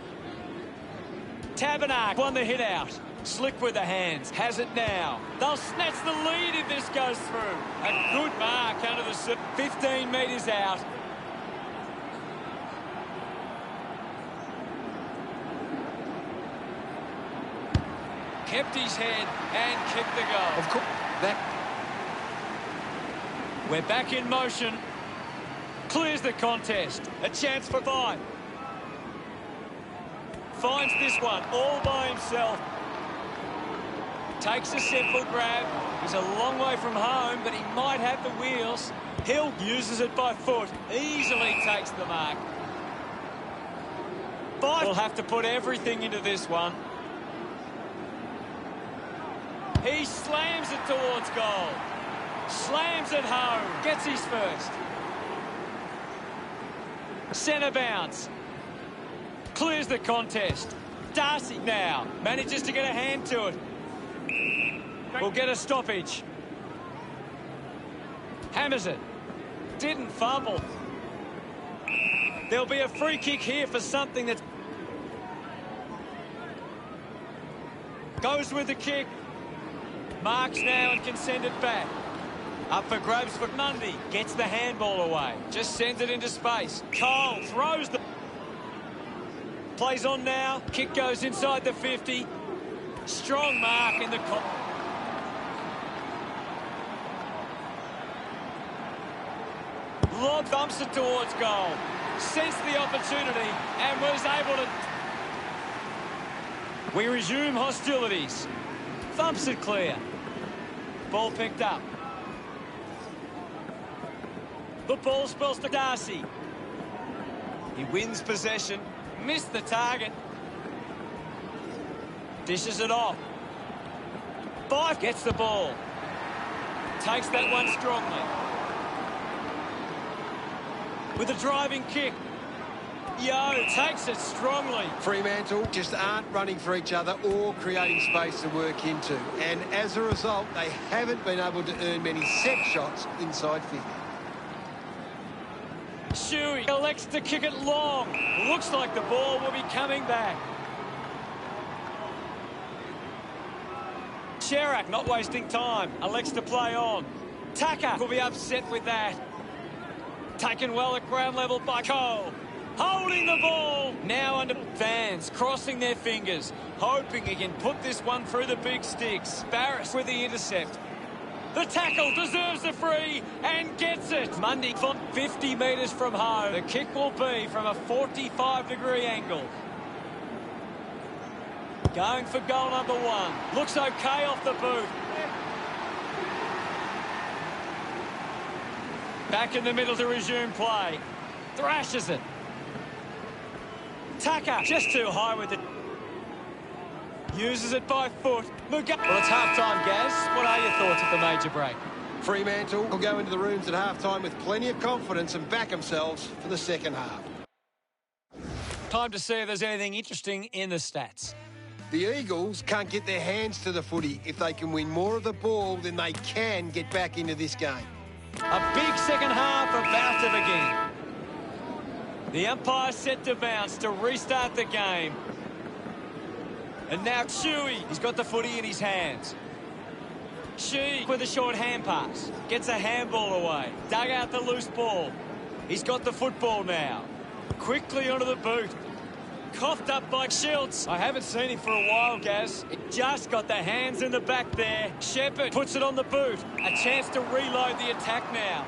Tabernacle won the hit out. Slick with the hands. Has it now. They'll snatch the lead if this goes through. A good mark under the 15 metres out. Kept his head and kicked the goal. Of course. We're back in motion. Clears the contest. A chance for 5. Finds this one all by himself. Takes a simple grab. He's a long way from home, but he might have the wheels. Hill uses it by foot. Easily takes the mark. 5 will have to put everything into this one. He slams it towards goal. Slams it home. Gets his first. Centre bounce. Clears the contest. Darcy now manages to get a hand to it. Will get a stoppage. Hammers it. Didn't fumble. There'll be a free kick here for something that goes with the kick. Marks now and can send it back. Up for grabs for Mundy. Gets the handball away. Just sends it into space. Cole throws the... Plays on now. Kick goes inside the 50. Strong mark in the... Lob bumps it towards goal. Sensed the opportunity and was able to... We resume hostilities. Thumps it clear. Ball picked up. The ball spells to Darcy. He wins possession. Missed the target. Dishes it off. Fife gets the ball. Takes that one strongly. With a driving kick. Yo takes it strongly. Fremantle just aren't running for each other or creating space to work into. And as a result, they haven't been able to earn many set shots inside 50. Shuey elects to kick it long. Looks like the ball will be coming back. Sherrack not wasting time. Elects to play on. Tucker will be upset with that. Taken well at ground level by Cole. Holding the ball. Now under fans crossing their fingers. Hoping he can put this one through the big sticks. Barris with the intercept. The tackle deserves the free and gets it. Mundy from 50 metres from home. The kick will be from a 45-degree angle. Going for goal number one. Looks okay off the boot. Back in the middle to resume play. Thrashes it. Tucker just too high with it. Uses it by foot. Well, it's half-time, Gaz. What are your thoughts at the major break? Fremantle will go into the rooms at half-time with plenty of confidence and back themselves for the second half. Time to see if there's anything interesting in the stats. The Eagles can't get their hands to the footy. If they can win more of the ball, then they can get back into this game. A big second half about to begin. The umpire set to bounce to restart the game. And now Shuey, he's got the footy in his hands. She with a short hand pass. Gets a handball away. Dug out the loose ball. He's got the football now. Quickly onto the boot. Coughed up by Schultz. I haven't seen him for a while, Gaz. It just got the hands in the back there. Shepherd puts it on the boot. A chance to reload the attack now.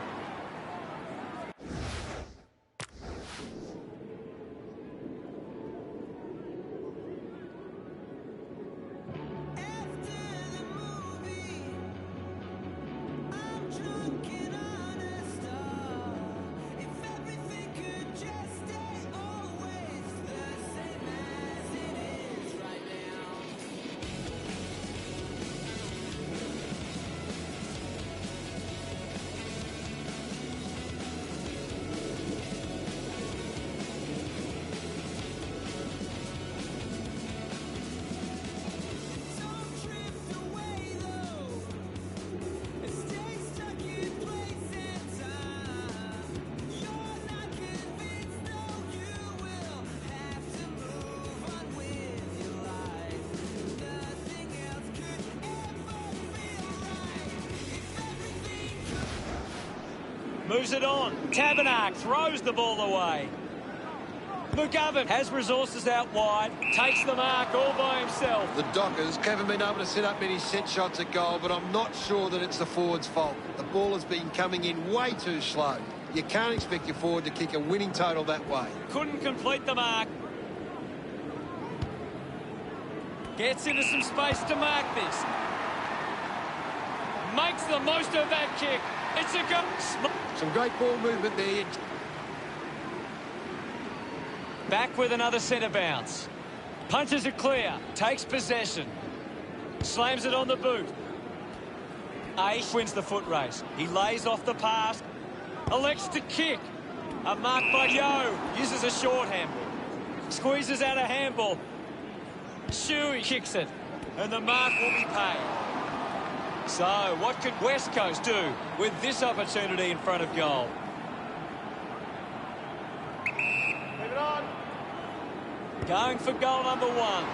Moves it on. Tabernac throws the ball away. McGovern has resources out wide. Takes the mark all by himself. The Dockers haven't been able to set up many set shots at goal, but I'm not sure that it's the forward's fault. The ball has been coming in way too slow. You can't expect your forward to kick a winning total that way. Couldn't complete the mark. Gets into some space to mark this. Makes the most of that kick. It's a go. Some great ball movement there. Back with another centre bounce. Punches it clear. Takes possession. Slams it on the boot. Aish wins the foot race. He lays off the pass. Elects to kick. A mark by Yo. Uses a short handball. Squeezes out a handball. Shuey kicks it. And the mark will be paid. So, what could West Coast do with this opportunity in front of goal? Leave it on. Going for goal number one.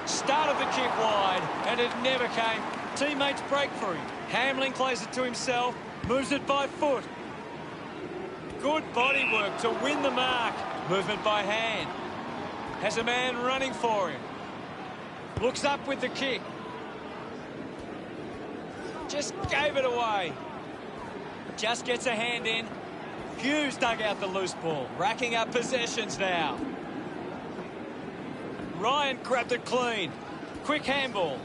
Started the kick wide, and it never came. Teammates break for him. Hamling plays it to himself, moves it by foot. Good body work to win the mark. Movement by hand. Has a man running for him. Looks up with the kick. Just gave it away. Just gets a hand in. Hughes dug out the loose ball. Racking up possessions now. Ryan grabbed it clean. Quick handball.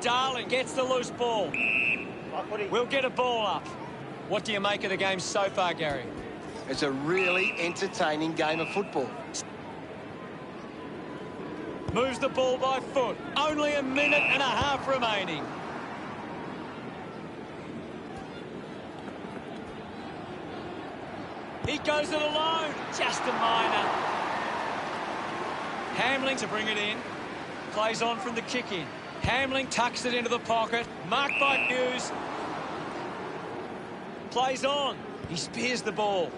Darling gets the loose ball. We'll get a ball up. What do you make of the game so far, Gary? It's a really entertaining game of football. Moves the ball by foot. Only a minute and a half remaining. He goes it alone. Just a minor. Hamling to bring it in. Plays on from the kick in. Hamling tucks it into the pocket. Marked by Hughes. Plays on. He spears the ball.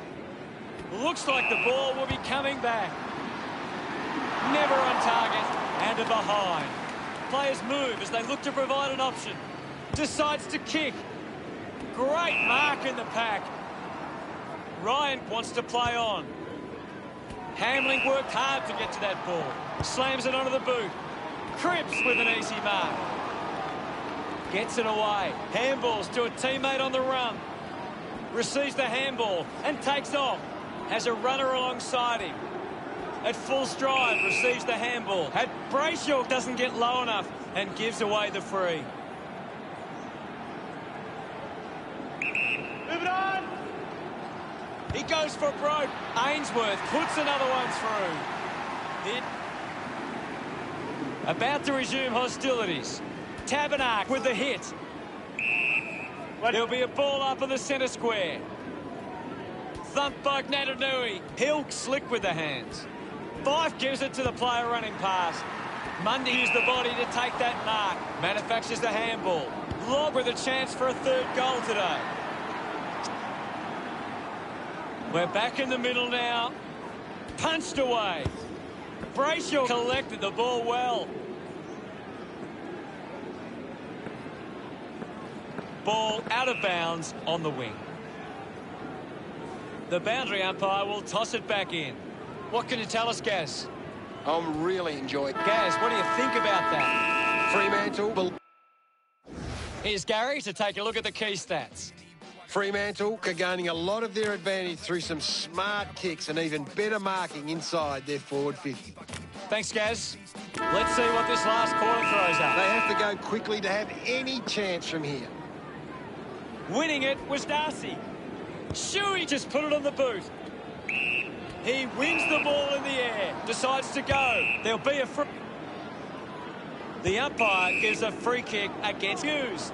Looks like the ball will be coming back. Never on target and a behind. Players move as they look to provide an option. Decides to kick. Great mark in the pack. Ryan wants to play on. Hamling worked hard to get to that ball. Slams it onto the boot. Cripps with an easy mark. Gets it away. Handballs to a teammate on the run. Receives the handball and takes off. Has a runner alongside him. At full stride, receives the handball. Brayshaw doesn't get low enough and gives away the free. Move it on! He goes for broke. Ainsworth puts another one through. About to resume hostilities. Tabernacle with the hit. There'll be a ball up in the centre square. Thumped by Natanui. Hill slick with the hands. Fife gives it to the player running past. Mundy used the body to take that mark. Manufactures the handball. Lob with a chance for a third goal today. We're back in the middle now. Punched away. Brayshaw collected the ball well. Ball out of bounds on the wing. The boundary umpire will toss it back in. What can you tell us, Gaz? I'm really enjoying it. Gaz, what do you think about that? Fremantle. Here's Gary to take a look at the key stats. Fremantle are gaining a lot of their advantage through some smart kicks and even better marking inside their forward 50. Thanks, Gaz. Let's see what this last quarter throws up. They have to go quickly to have any chance from here. Winning it was Darcy. Shuey just put it on the boot. He wins the ball in the air. Decides to go. There'll be a free. The umpire gives a free kick against Hughes.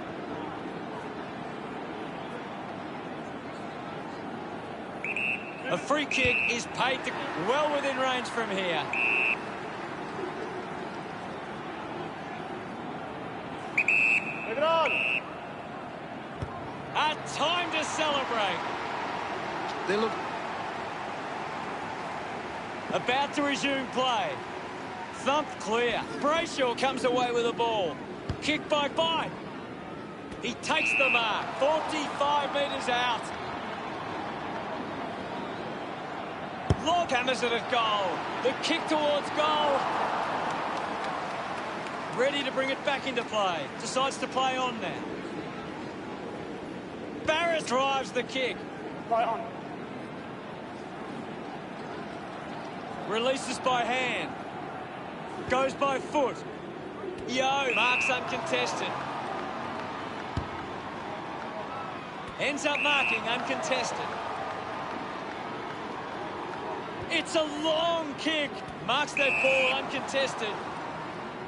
A free kick is paid to well within range from here. Move it on! A time to celebrate. They look About to resume play. Thumped clear. Brayshaw comes away with the ball. Kick by Fife. He takes the mark. 45 metres out. Lob hammers it at goal. The kick towards goal. Ready to bring it back into play. Decides to play on now. Barrett drives the kick. Right on. Releases by hand. Goes by foot. Yo marks uncontested. Ends up marking uncontested. It's a long kick. Marks that ball uncontested.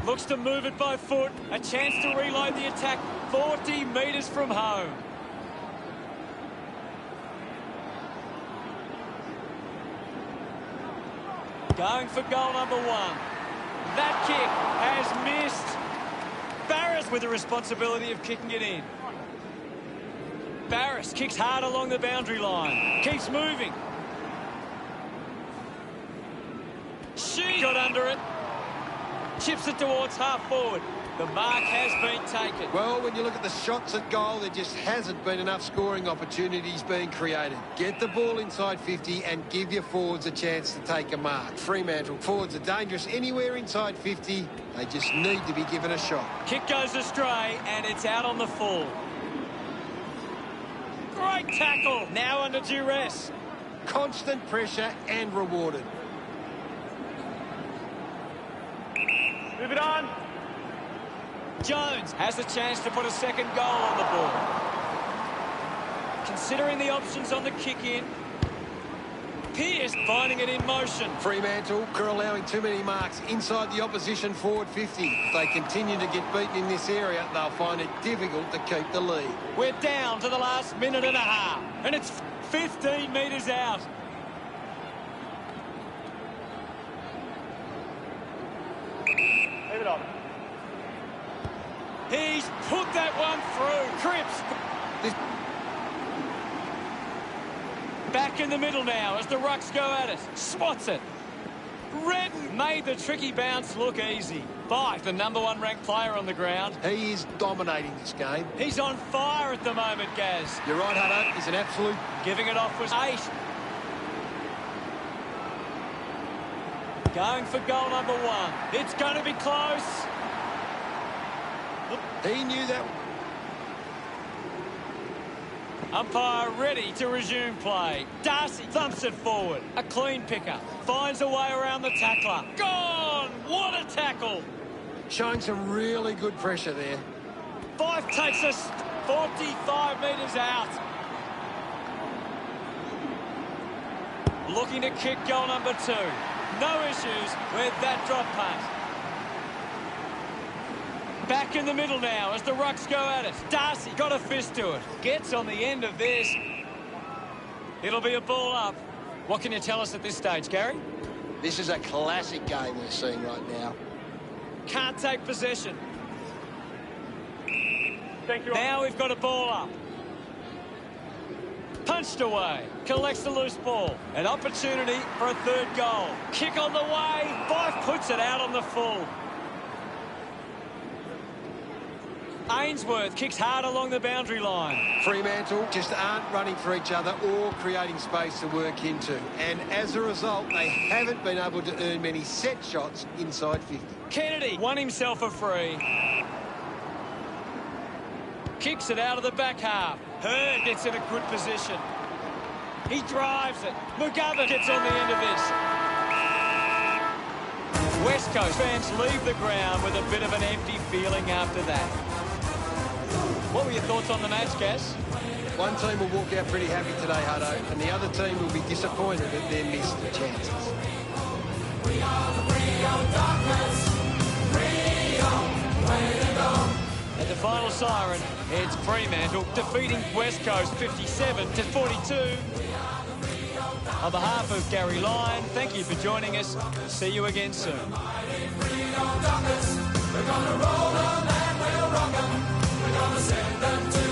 Looks to move it by foot. A chance to reload the attack 40 metres from home. Going for goal number one. That kick has missed. Barris with the responsibility of kicking it in. Barris kicks hard along the boundary line. Keeps moving. She got under it. Chips it towards half forward. The mark has been taken. Well, when you look at the shots at goal, there just hasn't been enough scoring opportunities being created. Get the ball inside 50 and give your forwards a chance to take a mark. Fremantle forwards are dangerous anywhere inside 50. They just need to be given a shot. Kick goes astray and it's out on the full. Great tackle. Now under duress. Constant pressure and rewarded. Move it on. Jones has a chance to put a second goal on the board. Considering the options on the kick-in. Pearce finding it in motion. Fremantle are allowing too many marks inside the opposition forward 50. If they continue to get beaten in this area, they'll find it difficult to keep the lead. We're down to the last minute and a half, and it's 15 metres out. Leave it on. He's put that one through. Cripps. This Back in the middle now as the rucks go at it. Spots it. Redden made the tricky bounce look easy. Fife, the #1 ranked player on the ground. He is dominating this game. He's on fire at the moment, Gaz. You're right, Hutto. He's an absolute... Giving it off was 8. Going for goal #1. It's going to be close. He knew that... Umpire ready to resume play. Darcy thumps it forward. A clean picker. Finds a way around the tackler. Gone! What a tackle! Showing some really good pressure there. Fife takes us 45 metres out. Looking to kick goal #2. No issues with that drop punt. Back in the middle now as the rucks go at it. Darcy got a fist to it. Gets on the end of this. It'll be a ball up. What can you tell us at this stage, Gary? This is a classic game we're seeing right now. Can't take possession. Thank you. Now we've got a ball up. Punched away. Collects the loose ball. An opportunity for a third goal. Kick on the way. Fife puts it out on the full. Ainsworth kicks hard along the boundary line. Fremantle just aren't running for each other or creating space to work into. And as a result, they haven't been able to earn many set shots inside 50. Kennedy won himself a free. Kicks it out of the back half. Hurd gets in a good position. He drives it. McGovern gets on the end of this. West Coast fans leave the ground with a bit of an empty feeling after that. What were your thoughts on the match, Gaz? One team will walk out pretty happy today, Hutto, and the other team will be disappointed at their missed chances. We are the Rio Darkness. Rio, way to go. At the final siren, it's Fremantle defeating West Coast 57-42. On behalf of Gary Lyon, thank you for joining us. See you again soon. We're gonna roll them and we'll rock them. We're gonna send them to